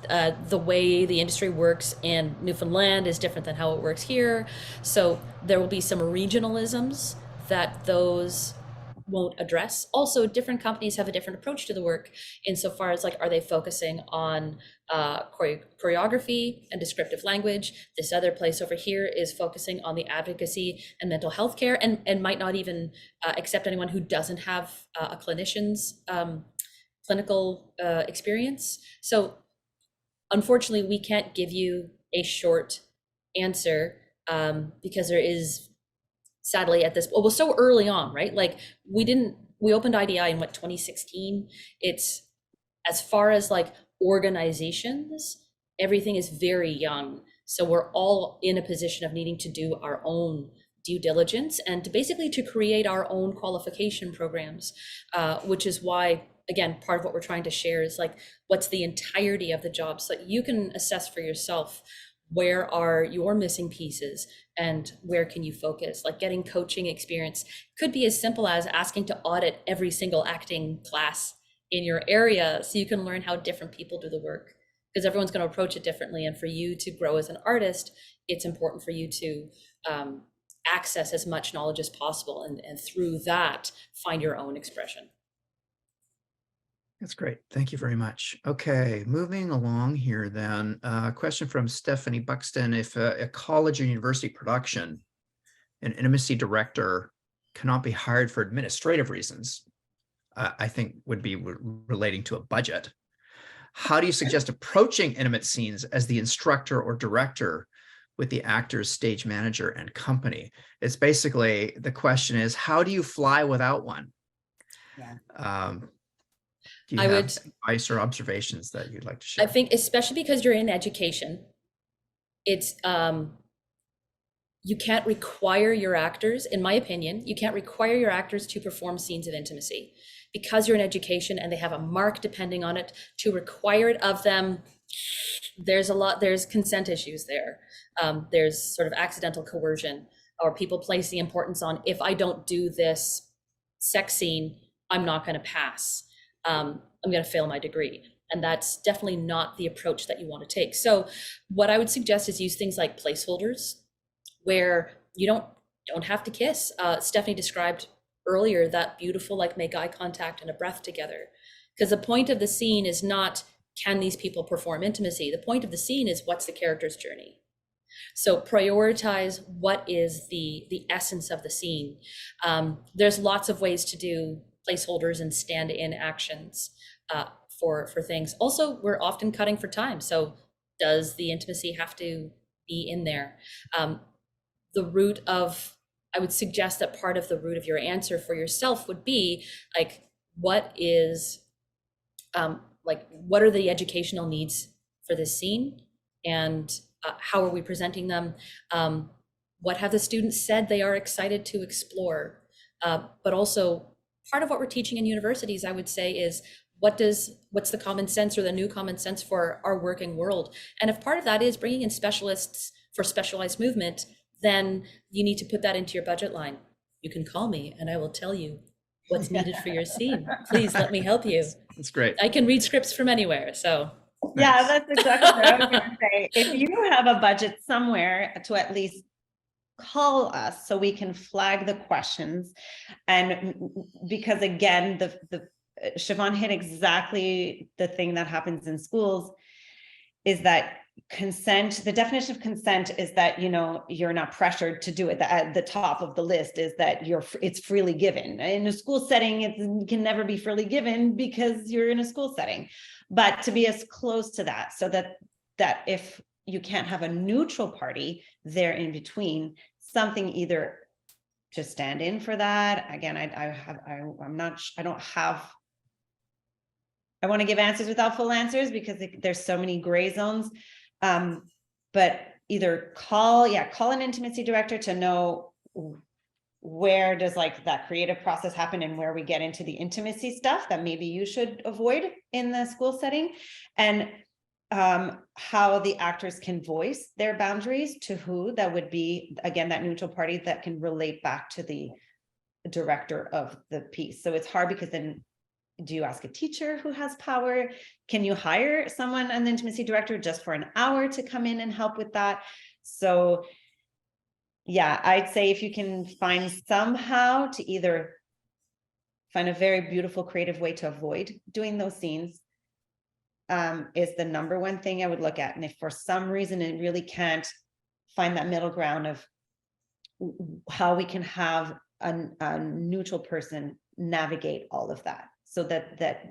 S5: The way the industry works in Newfoundland is different than how it works here. So there will be some regionalisms that those won't address. Also, different companies have a different approach to the work insofar as like, are they focusing on choreography and descriptive language? This other place over here is focusing on the advocacy and mental health care, and might not even accept anyone who doesn't have a clinician's clinical experience. So unfortunately, we can't give you a short answer because there is, sadly, at this, well, so early on, right? Like we opened IDI in 2016. It's, as far as like organizations, everything is very young. So we're all in a position of needing to do our own due diligence and to create our own qualification programs, which is why, again, part of what we're trying to share is like, what's the entirety of the job so that you can assess for yourself, where are your missing pieces and where can you focus? Like getting coaching experience could be as simple as asking to audit every single acting class in your area so you can learn how different people do the work, because everyone's going to approach it differently. And for you to grow as an artist, it's important for you to access as much knowledge as possible and through that find your own expression.
S3: That's great. Thank you very much. Okay, moving along here then. A question from Stephanie Buxton. If a college or university production, an intimacy director cannot be hired for administrative reasons, I think would be relating to a budget. how do you suggest approaching intimate scenes as the instructor or director with the actors, stage manager, and company? It's basically, the question is, how do you fly without one?
S4: Yeah.
S3: Do you
S5: I
S3: have
S5: would-
S3: advice or observations that you'd like to
S5: I
S3: share?
S5: think, especially because you're in education, it's you can't require your actors, in my opinion, you can't require your actors to perform scenes of intimacy. Because you're in education and they have a mark depending on it, to require it of them, there's consent issues there. There's sort of accidental coercion, or people place the importance on, if I don't do this sex scene, I'm not going to pass. I'm going to fail my degree. And that's definitely not the approach that you want to take. So what I would suggest is use things like placeholders, where you don't have to kiss. Stephanie described earlier that beautiful, like, make eye contact and a breath together. Because the point of the scene is not, can these people perform intimacy? The point of the scene is, what's the character's journey? So prioritize what is the essence of the scene. There's lots of ways to do placeholders and stand-in actions for things. Also, we're often cutting for time. So does the intimacy have to be in there? The root of, I would suggest that part of the root of your answer for yourself would be like, what is, what are the educational needs for this scene? And how are we presenting them? What have the students said they are excited to explore? But also, part of what we're teaching in universities, I would say, is what's the common sense, or the new common sense for our working world? And if part of that is bringing in specialists for specialized movement, then you need to put that into your budget line. You can call me and I will tell you what's needed for your scene. Please let me help you.
S3: That's great.
S5: I can read scripts from anywhere, so.
S4: Yeah,
S3: Nice.
S4: that's exactly what I was going to say. If you have a budget somewhere, to at least call us so we can flag the questions. And because again, the Siobhan hit exactly the thing that happens in schools, is that consent, the definition of consent is that, you're not pressured to do it. At the top of the list is that it's freely given. In a school setting, it can never be freely given because you're in a school setting. But to be as close to that, so that if you can't have a neutral party there in between, something either to stand in for that. Again, I want to give answers without full answers because there's so many gray zones. But either call an intimacy director to know where does that creative process happen, and where we get into the intimacy stuff that maybe you should avoid in the school setting, and how the actors can voice their boundaries to who that would be, again, that neutral party that can relate back to the director of the piece. So it's hard because then, do you ask a teacher who has power? Can you hire someone, an intimacy director, just for an hour to come in and help with that? So yeah, I'd say if you can find somehow to either find a very beautiful creative way to avoid doing those scenes, is the number one thing I would look at. And if for some reason it really can't find that middle ground of how we can have a neutral person navigate all of that, so that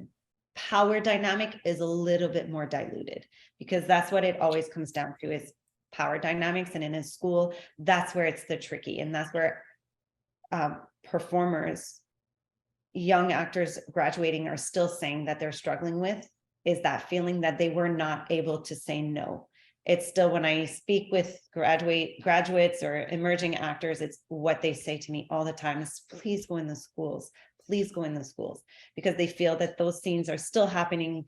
S4: power dynamic is a little bit more diluted, because that's what it always comes down to, is power dynamics. And in a school, that's where it's the tricky, and that's where performers, young actors graduating, are still saying that they're struggling with, is that feeling that they were not able to say no. It's still, when I speak with graduates or emerging actors, it's what they say to me all the time is, please go in the schools, please go in the schools, because they feel that those scenes are still happening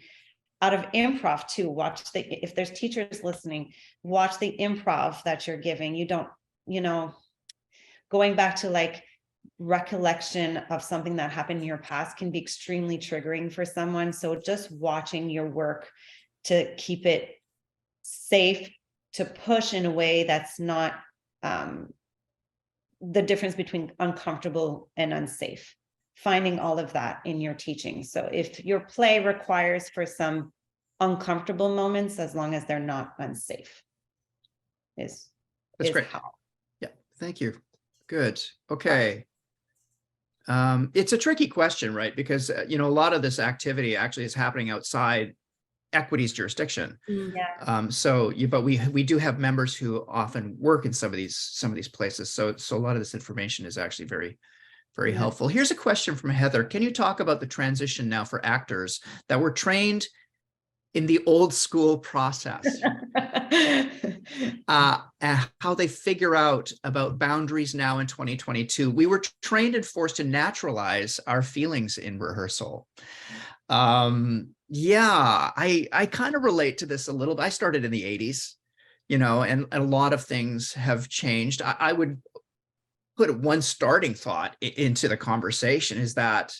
S4: out of improv too. If there's teachers listening, watch the improv that you're giving. You don't, going back to recollection of something that happened in your past can be extremely triggering for someone. So just watching your work to keep it safe, to push in a way that's not the difference between uncomfortable and unsafe, finding all of that in your teaching. So if your play requires for some uncomfortable moments, as long as they're not unsafe, that's
S3: great. Yeah, thank you. Good. Okay. It's a tricky question, right? Because, a lot of this activity actually is happening outside equities jurisdiction.
S4: Yeah.
S3: But we do have members who often work in some of these places. So a lot of this information is actually very, very helpful. Here's a question from Heather. Can you talk about the transition now for actors that were trained in the old school process, and how they figure out about boundaries now in 2022? We were trained and forced to naturalize our feelings in rehearsal. Yeah, I kind of relate to this a little bit. I started in the 80s, and a lot of things have changed. I would put one starting thought into the conversation is that,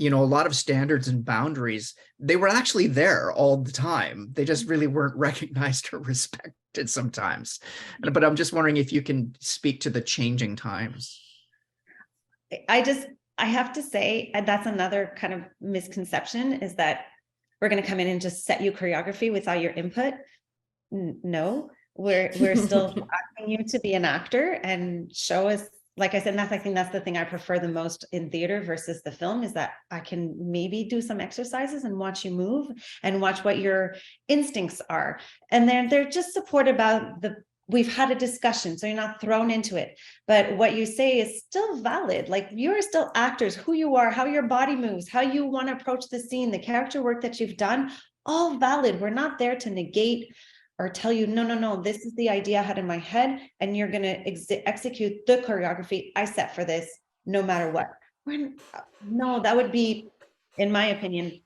S3: a lot of standards and boundaries, they were actually there all the time. They just really weren't recognized or respected sometimes. But I'm just wondering if you can speak to the changing times.
S4: I have to say, and that's another kind of misconception, is that we're going to come in and just set you choreography without your input. No, we're still asking you to be an actor and show us. Like I said, I think that's the thing I prefer the most in theater versus the film, is that I can maybe do some exercises and watch you move and watch what your instincts are. And then they're just support about we've had a discussion, so you're not thrown into it. But what you say is still valid. Like, you're still actors, who you are, how your body moves, how you want to approach the scene, the character work that you've done, all valid. We're not there to negate or tell you, no, this is the idea I had in my head, and you're going to execute the choreography I set for this, no matter what. No, that would be, in my opinion,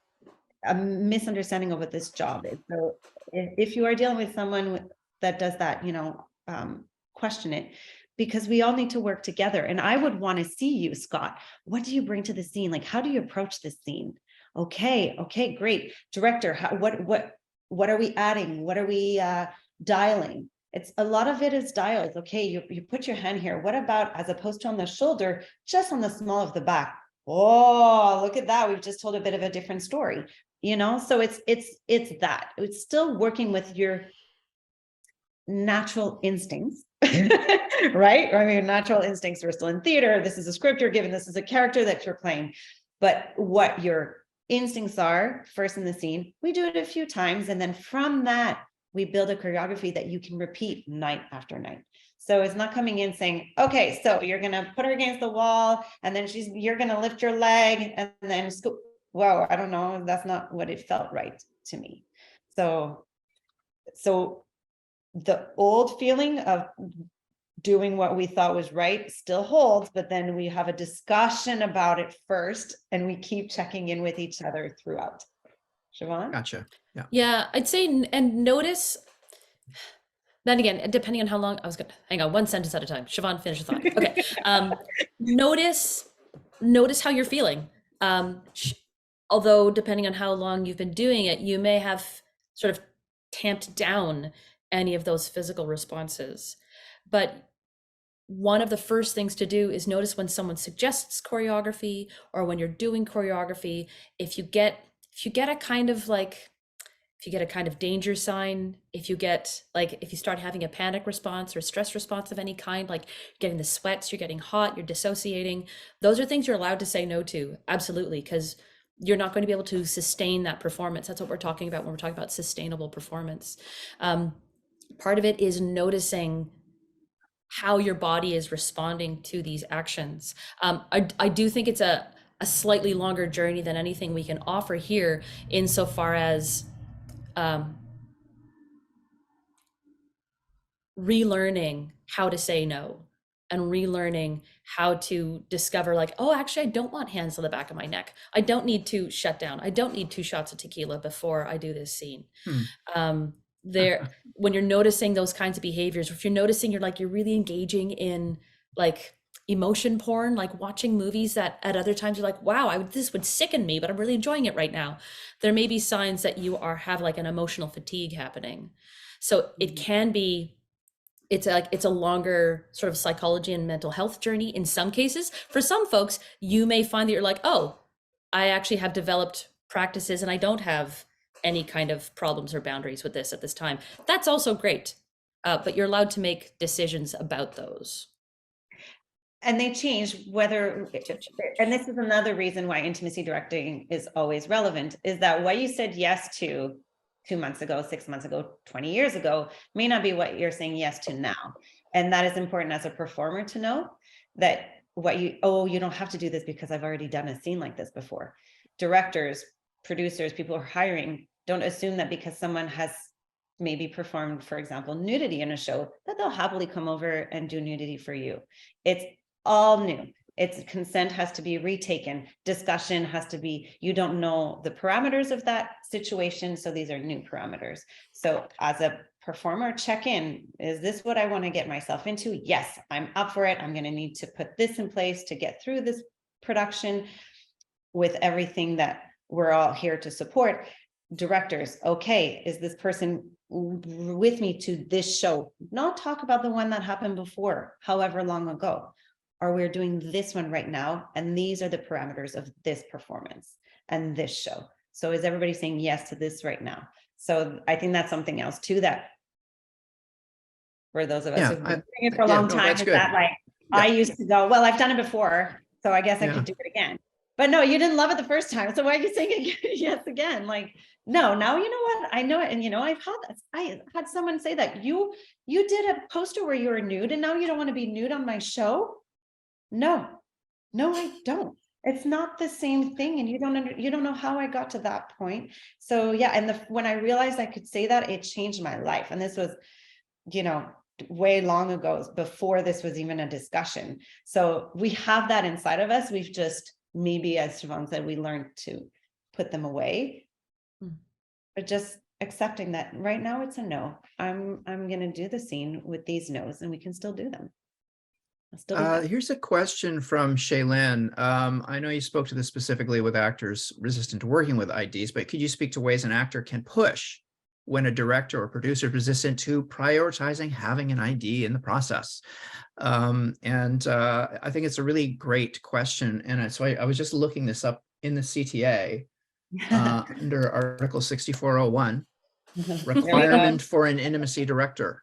S4: a misunderstanding of what this job is. So if you are dealing with someone that does that, question it, because we all need to work together. And I would want to see you, Scott. What do you bring to the scene? Like, how do you approach this scene? Okay, great. Director, what are we adding? What are we dialing? It's a lot of it is dials. Okay, you put your hand here. What about, as opposed to on the shoulder, just on the small of the back? Oh, look at that. We've just told a bit of a different story, So it's that. It's still working with your natural instincts, right? I mean, natural instincts are still in theater. This is a script you're given. This is a character that you're playing. But what your instincts are first in the scene, we do it a few times, and then from that we build a choreography that you can repeat night after night. So it's not coming in saying, okay, so you're gonna put her against the wall, and then you're gonna lift your leg and then scoop. Whoa, I don't know, that's not what it felt right to me. So the old feeling of doing what we thought was right still holds, but then we have a discussion about it first, and we keep checking in with each other throughout. Siobhan?
S3: Gotcha. Yeah.
S5: Yeah, I'd say, and notice, then again, depending on how long, I was gonna, hang on, one sentence at a time. Siobhan, finish the thought. Okay. Notice how you're feeling. Although depending on how long you've been doing it, you may have sort of tamped down any of those physical responses. But one of the first things to do is notice when someone suggests choreography, or when you're doing choreography, if you get a kind of danger sign, if you start having a panic response or a stress response of any kind, like getting the sweats, you're getting hot, you're dissociating, those are things you're allowed to say no to. Absolutely. Because you're not going to be able to sustain that performance. That's what we're talking about when we're talking about sustainable performance. Part of it is noticing how your body is responding to these actions. I do think it's a slightly longer journey than anything we can offer here, insofar as relearning how to say no, and relearning how to discover, like, oh, actually, I don't want hands on the back of my neck. I don't need to shut down. I don't need 2 shots of tequila before I do this scene. When you're noticing those kinds of behaviors, if you're noticing you're really engaging in like emotion porn, like watching movies that at other times you're like, wow, this would sicken me, but I'm really enjoying it right now. There may be signs that you have like an emotional fatigue happening. So it can be, it's a longer sort of psychology and mental health journey in some cases. For some folks, you may find that you're like, oh, I actually have developed practices and I don't have any kind of problems or boundaries with this at this time. That's also great, but you're allowed to make decisions about those.
S4: And they change and this is another reason why intimacy directing is always relevant, is that what you said yes to 2 months ago, 6 months ago, 20 years ago, may not be what you're saying yes to now. And that is important as a performer to know that you don't have to do this because I've already done a scene like this before. Directors, producers, people who are hiring, don't assume that because someone has maybe performed, for example, nudity in a show, that they'll happily come over and do nudity for you. It's all new. Its consent has to be retaken. Discussion has to be, you don't know the parameters of that situation. So these are new parameters. So as a performer, check in. Is this what I want to get myself into? Yes, I'm up for it. I'm going to need to put this in place to get through this production with everything that we're all here to support. Directors, okay, is this person with me to this show? Not talk about the one that happened before, however long ago. Or we're doing this one right now, and these are the parameters of this performance and this show. So is everybody saying yes to this right now? So I think that's something else too, that for those of us who've been doing it for a long time, is that like, I used to go, well, I've done it before, so I guess I could do it again. But no, you didn't love it the first time. So why are you saying yes again? Like, no, now you know what? I know it. And I had someone say that you did a poster where you were nude and now you don't want to be nude on my show. No, I don't. It's not the same thing. And you don't know how I got to that point. So yeah. And when I realized I could say that, it changed my life. And this was, way long ago, before this was even a discussion. So we have that inside of us. We've just, maybe as Siobhan said, we learned to put them away, but just accepting that right now it's a no. I'm going to do the scene with these no's and we can still do them.
S3: Here's a question from Shaylin. I know you spoke to this specifically with actors resistant to working with IDs, but could you speak to ways an actor can push when a director or producer is resistant to prioritizing having an ID in the process? I think it's a really great question. And so I was just looking this up in the CTA under Article 6401, requirement for an intimacy director.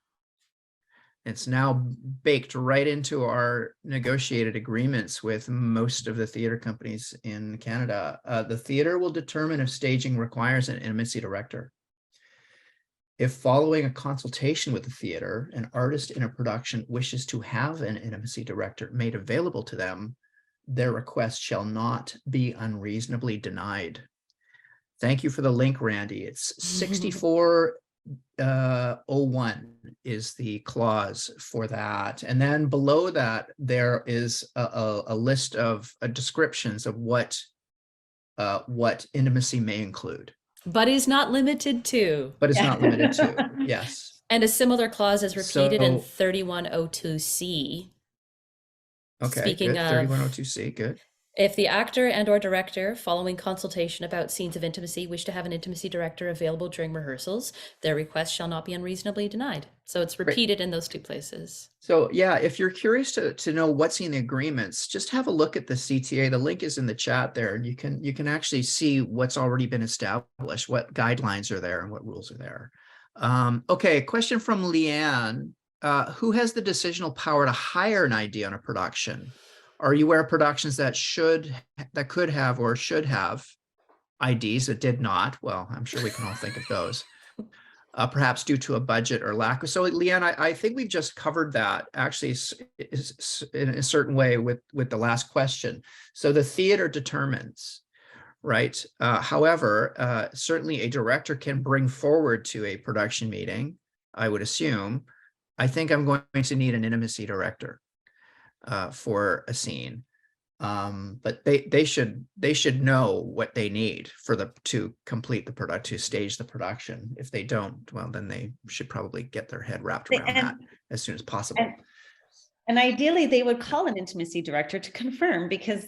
S3: It's now baked right into our negotiated agreements with most of the theater companies in Canada. The theater will determine if staging requires an intimacy director. If following a consultation with the theater, an artist in a production wishes to have an intimacy director made available to them, their request shall not be unreasonably denied. Thank you for the link, Randy. It's 6401 is the clause for that. And then below that, there is a list of descriptions of what intimacy may include.
S5: But is not limited to.
S3: But it's not limited to, yes.
S5: And a similar clause is repeated in 3102C.
S3: Okay,
S5: Speaking
S3: good. 3102C, good.
S5: If the actor and or director, following consultation about scenes of intimacy, wish to have an intimacy director available during rehearsals, their request shall not be unreasonably denied. So it's repeated in those two places.
S3: So yeah, if you're curious to know what's in the agreements, just have a look at the CTA. The link is in the chat there, and you can actually see what's already been established, what guidelines are there and what rules are there. Okay, question from Leanne. Who has the decisional power to hire an ID on a production? Are you aware of productions that could have or should have IDs that did not? Well, I'm sure we can all think of those. Perhaps due to a budget or lack of. So, Leanne, I think we've just covered that actually in a certain way with the last question. So the theater determines, right? However, certainly a director can bring forward to a production meeting, I would assume, I think I'm going to need an intimacy director for a scene, but they should know what they need to complete the product, to stage the production. If they don't, well, then they should probably get their head wrapped around that as soon as possible.
S4: And ideally, they would call an intimacy director to confirm, because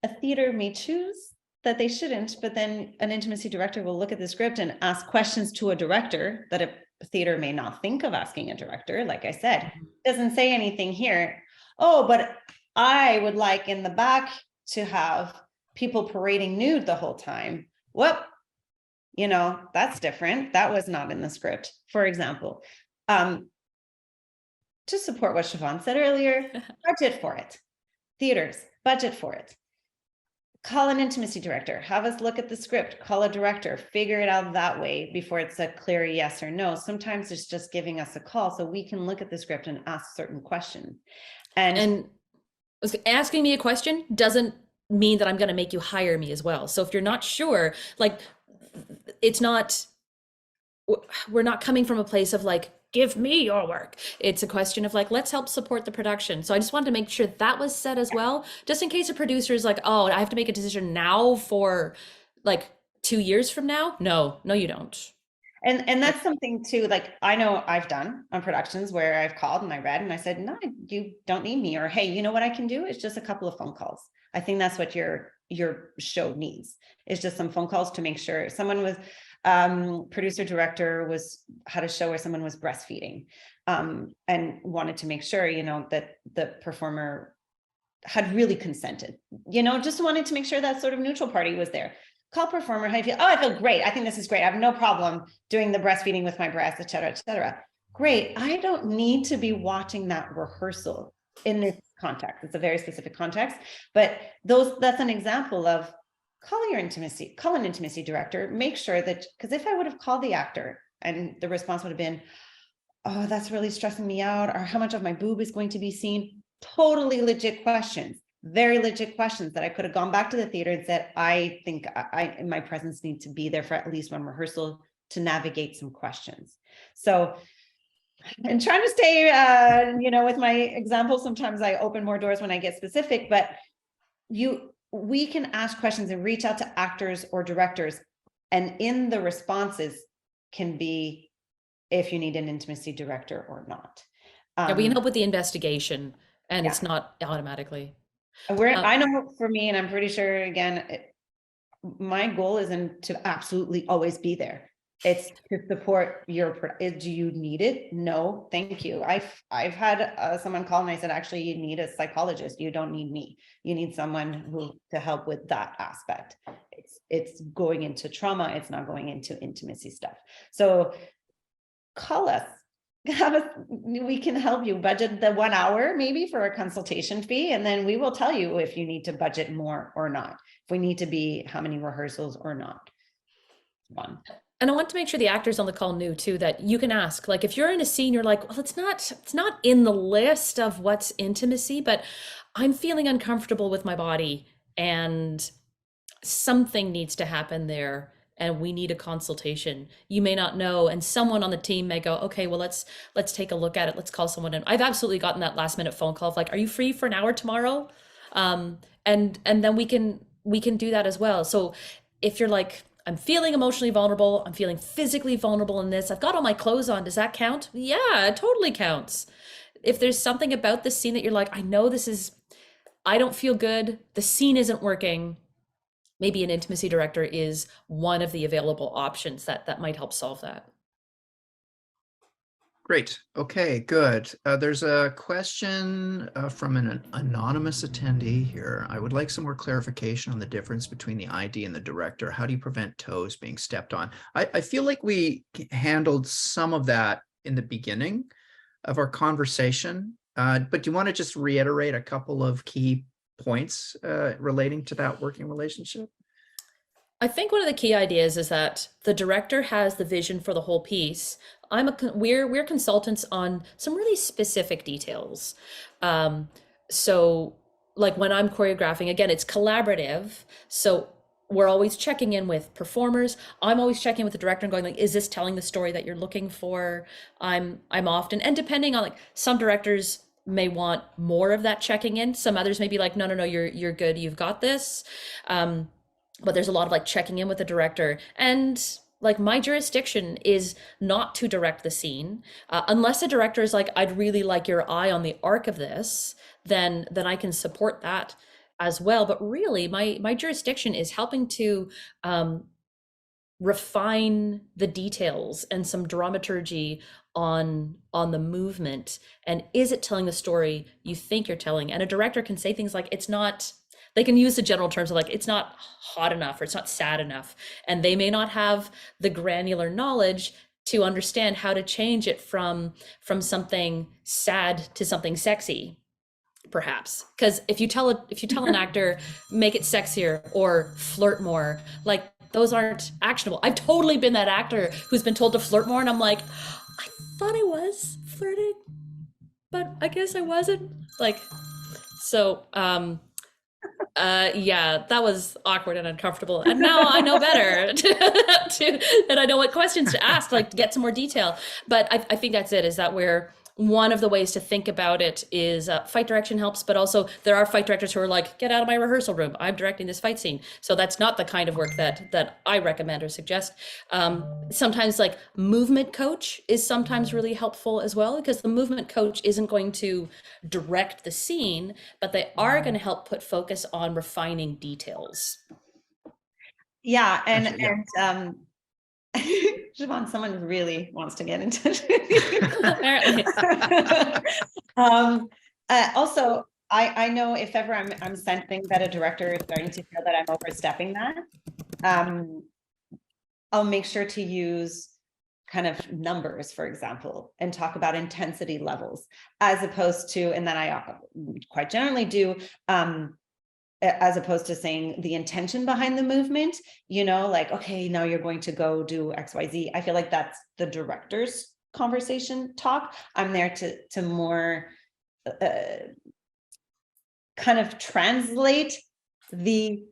S4: a theater may choose that they shouldn't, but then an intimacy director will look at the script and ask questions to a director that a theater may not think of asking a director. Like I said, doesn't say anything here. Oh, but I would like in the back to have people parading nude the whole time. Whoop, that's different. That was not in the script, for example. To support what Siobhan said earlier, budget for it. Theaters, budget for it. call an intimacy director, have us look at the script, call a director, figure it out that way before it's a clear yes or no. Sometimes it's just giving us a call so we can look at the script and ask certain questions. And
S5: asking me a question doesn't mean that I'm going to make you hire me as well. So if you're not sure, like, it's not, we're not coming from a place of like, give me your work. It's a question of like, let's help support the production. So I just wanted to make sure that was said as well, just in case a producer is like, oh, I have to make a decision now for like 2 years from now. No, you don't.
S4: And that's something too, like, I know I've done on productions where I've called and I read and I said, no, you don't need me. Or, hey, you know what I can do? It's just a couple of phone calls. I think that's what your show needs. It's just some phone calls to make sure. Someone was, producer director had a show where someone was breastfeeding, and wanted to make sure, that the performer had really consented, just wanted to make sure that sort of neutral party was there. Call performer, how do you feel? Oh, I feel great. I think this is great. I have no problem doing the breastfeeding with my breast, et cetera, et cetera. Great. I don't need to be watching that rehearsal in this context. It's a very specific context, but that's an example of call an intimacy director, make sure that, because if I would have called the actor and the response would have been, oh, that's really stressing me out, or how much of my boob is going to be seen, totally legit questions. Very legit questions that I could have gone back to the theater and said, I think my presence needs to be there for at least one rehearsal to navigate some questions. So, and trying to stay, with my example, sometimes I open more doors when I get specific, but we can ask questions and reach out to actors or directors, and in the responses can be if you need an intimacy director or not.
S5: Yeah, we can help with the investigation, and it's not automatically.
S4: I know for me, and I'm pretty sure, again, my goal isn't to absolutely always be there. It's to support your, do you need it? No, thank you. I've had someone call and I said, actually, you need a psychologist. You don't need me. You need someone to help with that aspect. It's going into trauma. It's not going into intimacy stuff. So call us. We can help you budget the 1 hour maybe for a consultation fee, and then we will tell you if you need to budget more or not, if we need to be how many rehearsals or not. One.
S5: And I want to make sure the actors on the call knew too that you can ask, like, if you're in a scene, you're like, well, it's not in the list of what's intimacy, but I'm feeling uncomfortable with my body and something needs to happen there. And we need a consultation. You may not know, and someone on the team may go, okay, well, let's take a look at it. Let's call someone in. I've absolutely gotten that last minute phone call of like, are you free for an hour tomorrow? And then we can do that as well. So if you're like, I'm feeling emotionally vulnerable, I'm feeling physically vulnerable in this, I've got all my clothes on, does that count? Yeah, it totally counts. If there's something about this scene that you're like, I know I don't feel good, the scene isn't working, maybe an intimacy director is one of the available options that might help solve that.
S3: Great. Okay, good. There's a question from an anonymous attendee here. I would like some more clarification on the difference between the ID and the director. How do you prevent toes being stepped on? I feel like we handled some of that in the beginning of our conversation, but do you want to just reiterate a couple of key points relating to that working relationship?
S5: I think one of the key ideas is that the director has the vision for the whole piece. We're consultants on some really specific details. So like when I'm choreographing, again, it's collaborative. So we're always checking in with performers. I'm always checking with the director and going like, is this telling the story that you're looking for? I'm often, and depending on like some directors may want more of that checking in. Some others may be like, no, you're good. You've got this. But there's a lot of like checking in with the director, and like my jurisdiction is not to direct the scene unless a director is like, I'd really like your eye on the arc of this, then I can support that as well. But really my jurisdiction is helping to refine the details and some dramaturgy on the movement, and is it telling the story you think you're telling? And a director can say things like, they can use the general terms of like, it's not hot enough or it's not sad enough. And they may not have the granular knowledge to understand how to change it from something sad to something sexy. perhaps, because if you tell an actor make it sexier or flirt more, like those aren't actionable. I've totally been that actor who's been told to flirt more, and I'm like, I thought I was flirting, but I guess I wasn't. Like, so yeah, that was awkward and uncomfortable, and now I know better and I know what questions to ask, like to get some more detail. But I think that's it, is that we're one of the ways to think about it is fight direction helps, but also there are fight directors who are like, get out of my rehearsal room, I'm directing this fight scene. So that's not the kind of work that I recommend or suggest. Sometimes like movement coach is sometimes really helpful as well, because the movement coach isn't going to direct the scene, but they are going to help put focus on refining details.
S4: Yeah, and
S3: Gotcha, yeah.
S4: and Siobhan, someone really wants to get in touch with you.
S5: Apparently.
S4: Also, I know if ever I'm sensing that a director is starting to feel that I'm overstepping that, I'll make sure to use kind of numbers, for example, and talk about intensity levels, as opposed to, and then I quite generally do, as opposed to saying the intention behind the movement, you know, like, okay, now you're going to go do XYZ. I feel like that's the director's conversation talk. I'm there to more kind of translate the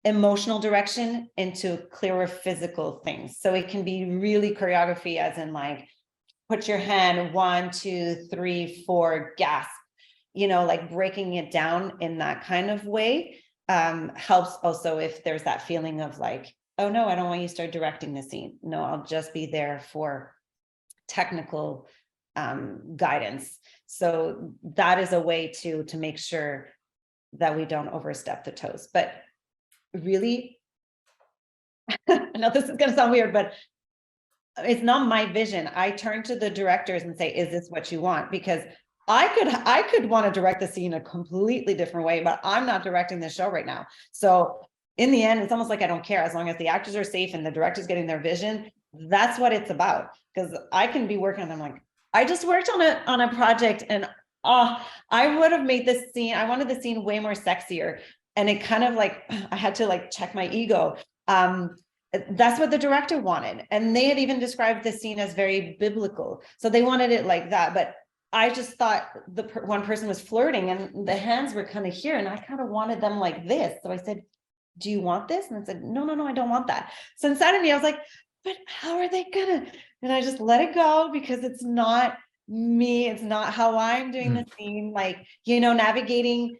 S4: emotional direction into clearer physical things. So it can be really choreography, as in like, put your hand 1, 2, 3, 4, gasp. You know, like breaking it down in that kind of way helps also if there's that feeling of like, oh no, I don't want you to start directing the scene. No, I'll just be there for technical guidance. So that is a way to make sure that we don't overstep the toes. But really, I know this is going to sound weird, but it's not my vision. I turn to the directors and say, is this what you want? Because I could want to direct the scene a completely different way, but I'm not directing the show right now. So in the end, it's almost like I don't care, as long as the actors are safe and the director's getting their vision. That's what it's about. Because I can be working on them like, I just worked on a project, and I would have made this scene, I wanted the scene way more sexier. And it kind of like, I had to like check my ego. That's what the director wanted. And they had even described the scene as very biblical. So they wanted it like that. But I just thought one person was flirting and the hands were kind of here, and I kind of wanted them like this. So I said, do you want this? And I said, no, I don't want that. So inside of me, I was like, but how are they gonna? And I just let it go, because it's not me. It's not how I'm doing the scene. Like, you know, navigating.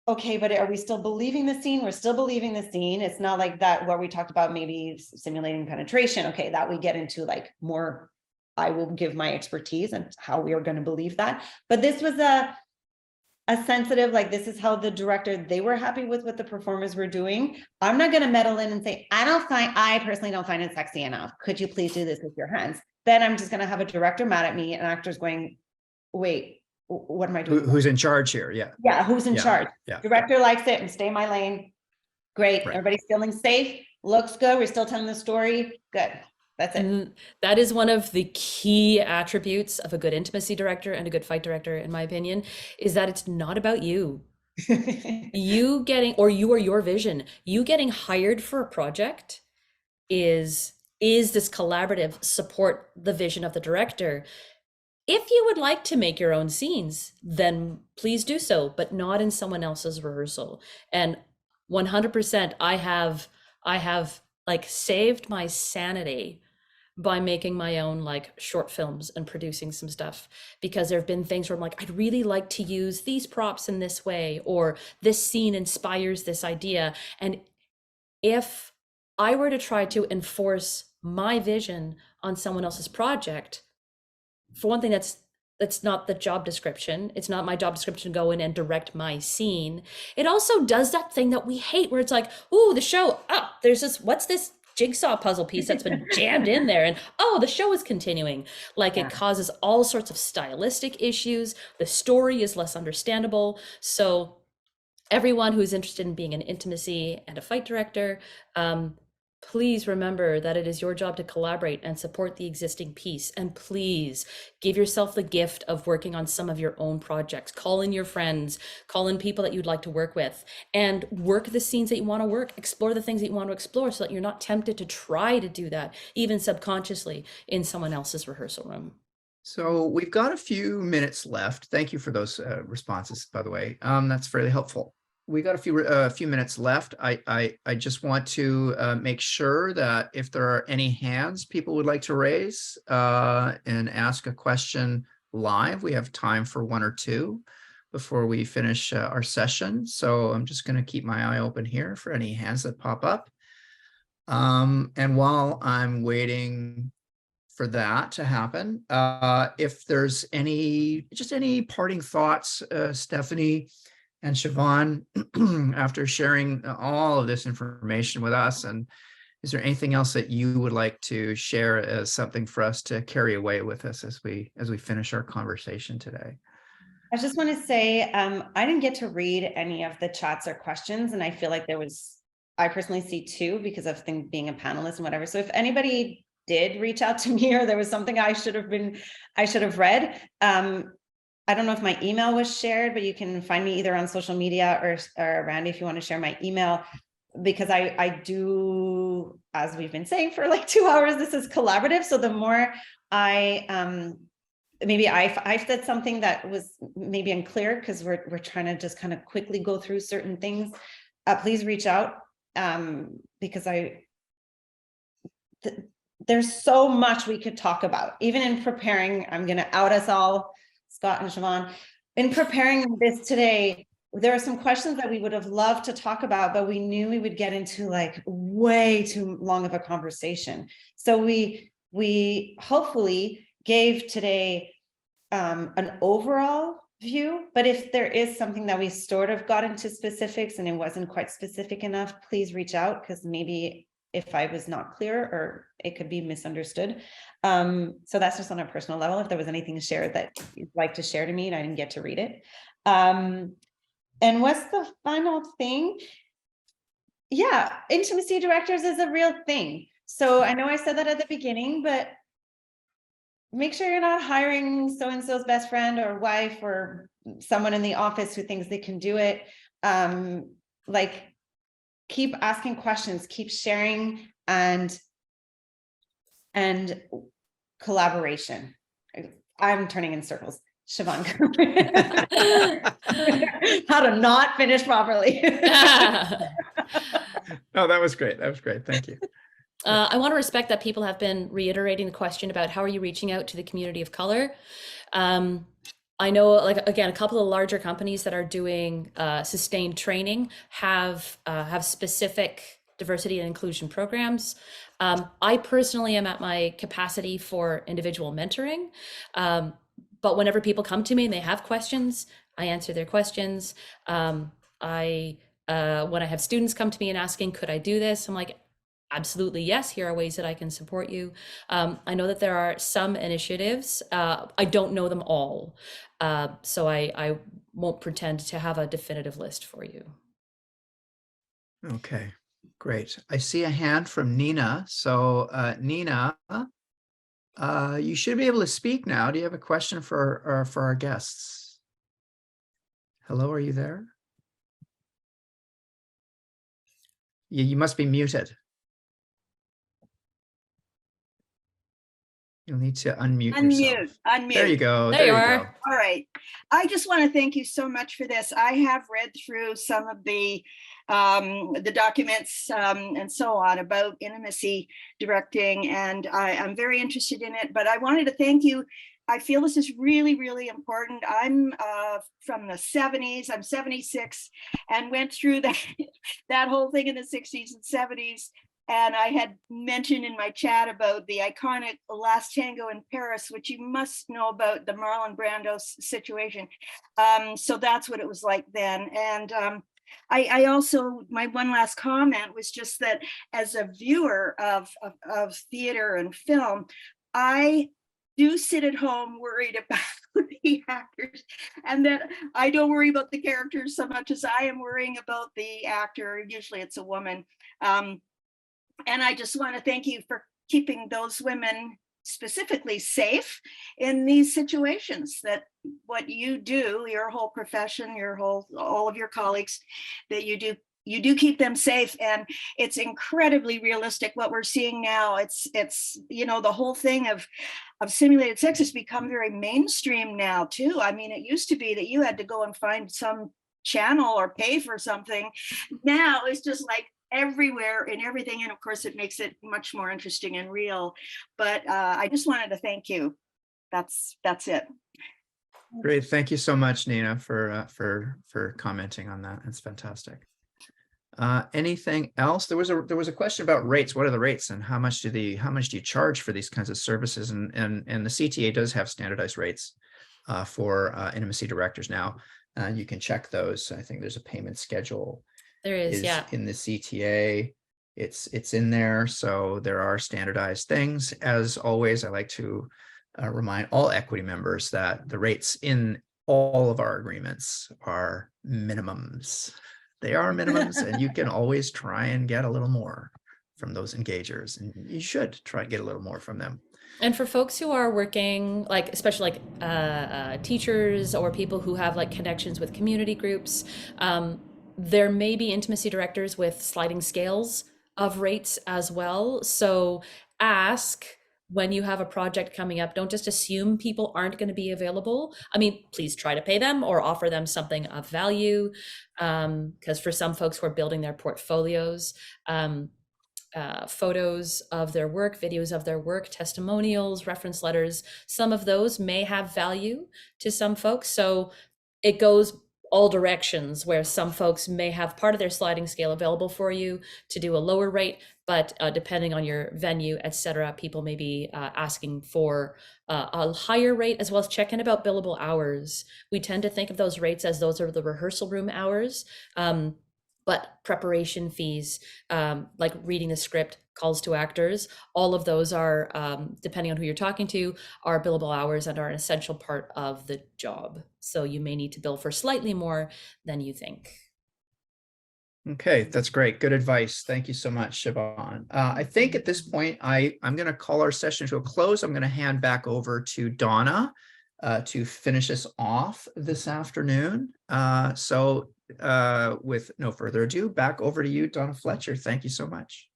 S4: Okay, but are we still believing the scene? We're still believing the scene. It's not like that where we talked about maybe simulating penetration. Okay, that we get into like more, I will give my expertise and how we are going to believe that. But this was a sensitive, like, this is how the director, they were happy with what the performers were doing. I'm not going to meddle in and say, I personally don't find it sexy enough. Could you please do this with your hands? Then I'm just going to have a director mad at me and actors going, wait, what am I doing?
S3: Who's in charge here? Yeah.
S4: Yeah, who's in charge?
S3: Yeah.
S4: Director likes it and stay in my lane. Great.
S3: Right.
S4: Everybody's feeling safe. Looks good. We're still telling the story. Good. That's it.
S5: And that is one of the key attributes of a good intimacy director and a good fight director, in my opinion, is that it's not about you. You or your vision. You getting hired for a project is this collaborative support the vision of the director. If you would like to make your own scenes, then please do so, but not in someone else's rehearsal. And 100%, I have like saved my sanity by making my own like short films and producing some stuff, because there have been things where I'm like, I'd really like to use these props in this way, or this scene inspires this idea. And if I were to try to enforce my vision on someone else's project, for one thing, that's not the job description. It's not my job description to go in and direct my scene. It also does that thing that we hate, where it's like, ooh, the show, there's this, what's this jigsaw puzzle piece that's been jammed in there, and the show is continuing. Like, it causes all sorts of stylistic issues. The story is less understandable. So everyone who's interested in being an intimacy and a fight director, please remember that it is your job to collaborate and support the existing piece. And please give yourself the gift of working on some of your own projects. Call in your friends, call in people that you'd like to work with, and work the scenes that you want to work, explore the things that you want to explore, so that you're not tempted to try to do that, even subconsciously, in someone else's rehearsal room.
S3: So we've got a few minutes left. Thank you for those responses, by the way. That's fairly helpful. We got a few minutes left. I just want to make sure that if there are any hands people would like to raise and ask a question live, we have time for one or two before we finish our session. So I'm just going to keep my eye open here for any hands that pop up. And while I'm waiting for that to happen, if there's any parting thoughts, Stephanie and Siobhan, after sharing all of this information with us, and is there anything else that you would like to share as something for us to carry away with us as we finish our conversation today?
S4: I just want to say, I didn't get to read any of the chats or questions, and I feel like I personally see two because of being a panelist and whatever. So if anybody did reach out to me, or there was something I should have read, I don't know if my email was shared, but you can find me either on social media or Randy, if you want to share my email, because I do, as we've been saying for like 2 hours, this is collaborative. So the more maybe I said something that was maybe unclear, because we're trying to just kind of quickly go through certain things, please reach out, because there's so much we could talk about. Even in preparing, I'm going to out us all, Scott and Siobhan, in preparing this today, there are some questions that we would have loved to talk about, but we knew we would get into like way too long of a conversation. So we hopefully gave today an overall view, but if there is something that we sort of got into specifics and it wasn't quite specific enough, please reach out, because maybe if I was not clear, or it could be misunderstood. So that's just on a personal level. If there was anything shared that you'd like to share to me and I didn't get to read it. And what's the final thing? Yeah, intimacy directors is a real thing. So I know I said that at the beginning, but make sure you're not hiring so-and-so's best friend or wife or someone in the office who thinks they can do it. Like, keep asking questions, keep sharing, and collaboration. I'm turning in circles. Siobhan, how to not finish properly.
S3: No, that was great. That was great. Thank you.
S5: I want to respect that people have been reiterating the question about how are you reaching out to the community of color. I know, like, again, a couple of larger companies that are doing sustained training have specific diversity and inclusion programs. I personally am at my capacity for individual mentoring, but whenever people come to me and they have questions, I answer their questions. When I have students come to me and asking, could I do this? I'm like, absolutely, yes, here are ways that I can support you. I know that there are some initiatives. I don't know them all. So I won't pretend to have a definitive list for you.
S3: Okay, great. I see a hand from Nina. So Nina, you should be able to speak now. Do you have a question for our guests? Hello, are you there? You must be muted. You'll need to unmute yourself.
S6: Unmute.
S3: There you go.
S5: There you
S3: go.
S5: are.
S6: All right. I just want to thank you so much for this. I have read through some of the documents and so on about intimacy directing, and I'm very interested in it, but I wanted to thank you. I feel this is really, really important. I'm from the 70s, I'm 76, and went through that whole thing in the 60s and 70s. And I had mentioned in my chat about the iconic Last Tango in Paris, which you must know about, the Marlon Brando situation. So that's what it was like then. And I also, my one last comment was just that as a viewer of theater and film, I do sit at home worried about the actors, and that I don't worry about the characters so much as I am worrying about the actor. Usually it's a woman. And I just want to thank you for keeping those women specifically safe in these situations, that what you do, your whole profession, all of your colleagues, that you do keep them safe. And it's incredibly realistic what we're seeing now. It's the whole thing of simulated sex has become very mainstream now too. I mean, it used to be that you had to go and find some channel or pay for something. Now it's just like everywhere and everything, and of course it makes it much more interesting and real. But I just wanted to thank you. That's it.
S3: Great, thank you so much, Nina, for commenting on that. That's fantastic. Anything else? There was a question about rates. What are the rates, and how much do you charge for these kinds of services? And the CTA does have standardized rates for intimacy directors now. You can check those. I think there's a payment schedule.
S5: There is, yeah.
S3: In the CTA, it's in there. So there are standardized things. As always, I like to remind all equity members that the rates in all of our agreements are minimums. They are minimums, and you can always try and get a little more from those engagers, and you should try and get a little more from them.
S5: And for folks who are working, like especially like teachers or people who have like connections with community groups, there may be intimacy directors with sliding scales of rates as well. So ask when you have a project coming up, don't just assume people aren't going to be available. I mean, please try to pay them or offer them something of value. Because for some folks who are building their portfolios, photos of their work, videos of their work, testimonials, reference letters, some of those may have value to some folks. So it goes all directions, where some folks may have part of their sliding scale available for you to do a lower rate, but depending on your venue, etc., people may be asking for a higher rate, as well as check in about billable hours. We tend to think of those rates as those are the rehearsal room hours, but preparation fees, like reading the script, calls to actors, all of those are, depending on who you're talking to, are billable hours and are an essential part of the job. So you may need to bill for slightly more than you think.
S3: Okay, that's great. Good advice. Thank you so much, Siobhan. I think at this point, I'm going to call our session to a close. I'm going to hand back over to Donna to finish us off this afternoon. So with no further ado, back over to you, Donna Fletcher. Thank you so much.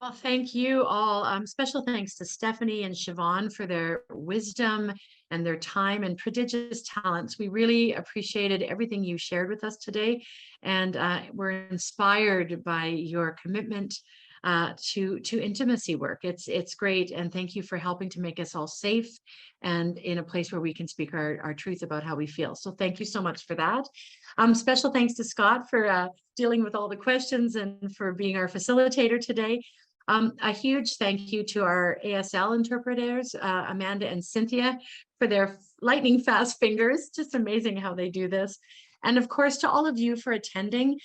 S1: Well, thank you all. Special thanks to Stephanie and Siobhan for their wisdom and their time and prodigious talents. We really appreciated everything you shared with us today, and we're inspired by your commitment to intimacy work. It's great, and thank you for helping to make us all safe and in a place where we can speak our truth about how we feel. So thank you so much for that. Special thanks to Scott for dealing with all the questions and for being our facilitator today. A huge thank you to our ASL interpreters, Amanda and Cynthia, for their lightning fast fingers. Just amazing how they do this. And of course, to all of you for attending.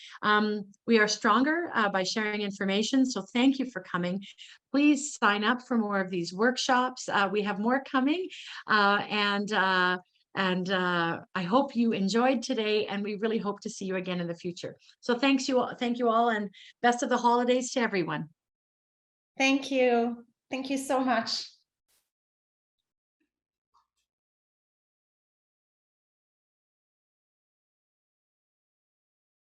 S1: We are stronger by sharing information. So thank you for coming. Please sign up for more of these workshops. We have more coming. And I hope you enjoyed today, and we really hope to see you again in the future. So thank you all, and best of the holidays to everyone.
S4: Thank you. Thank you so much.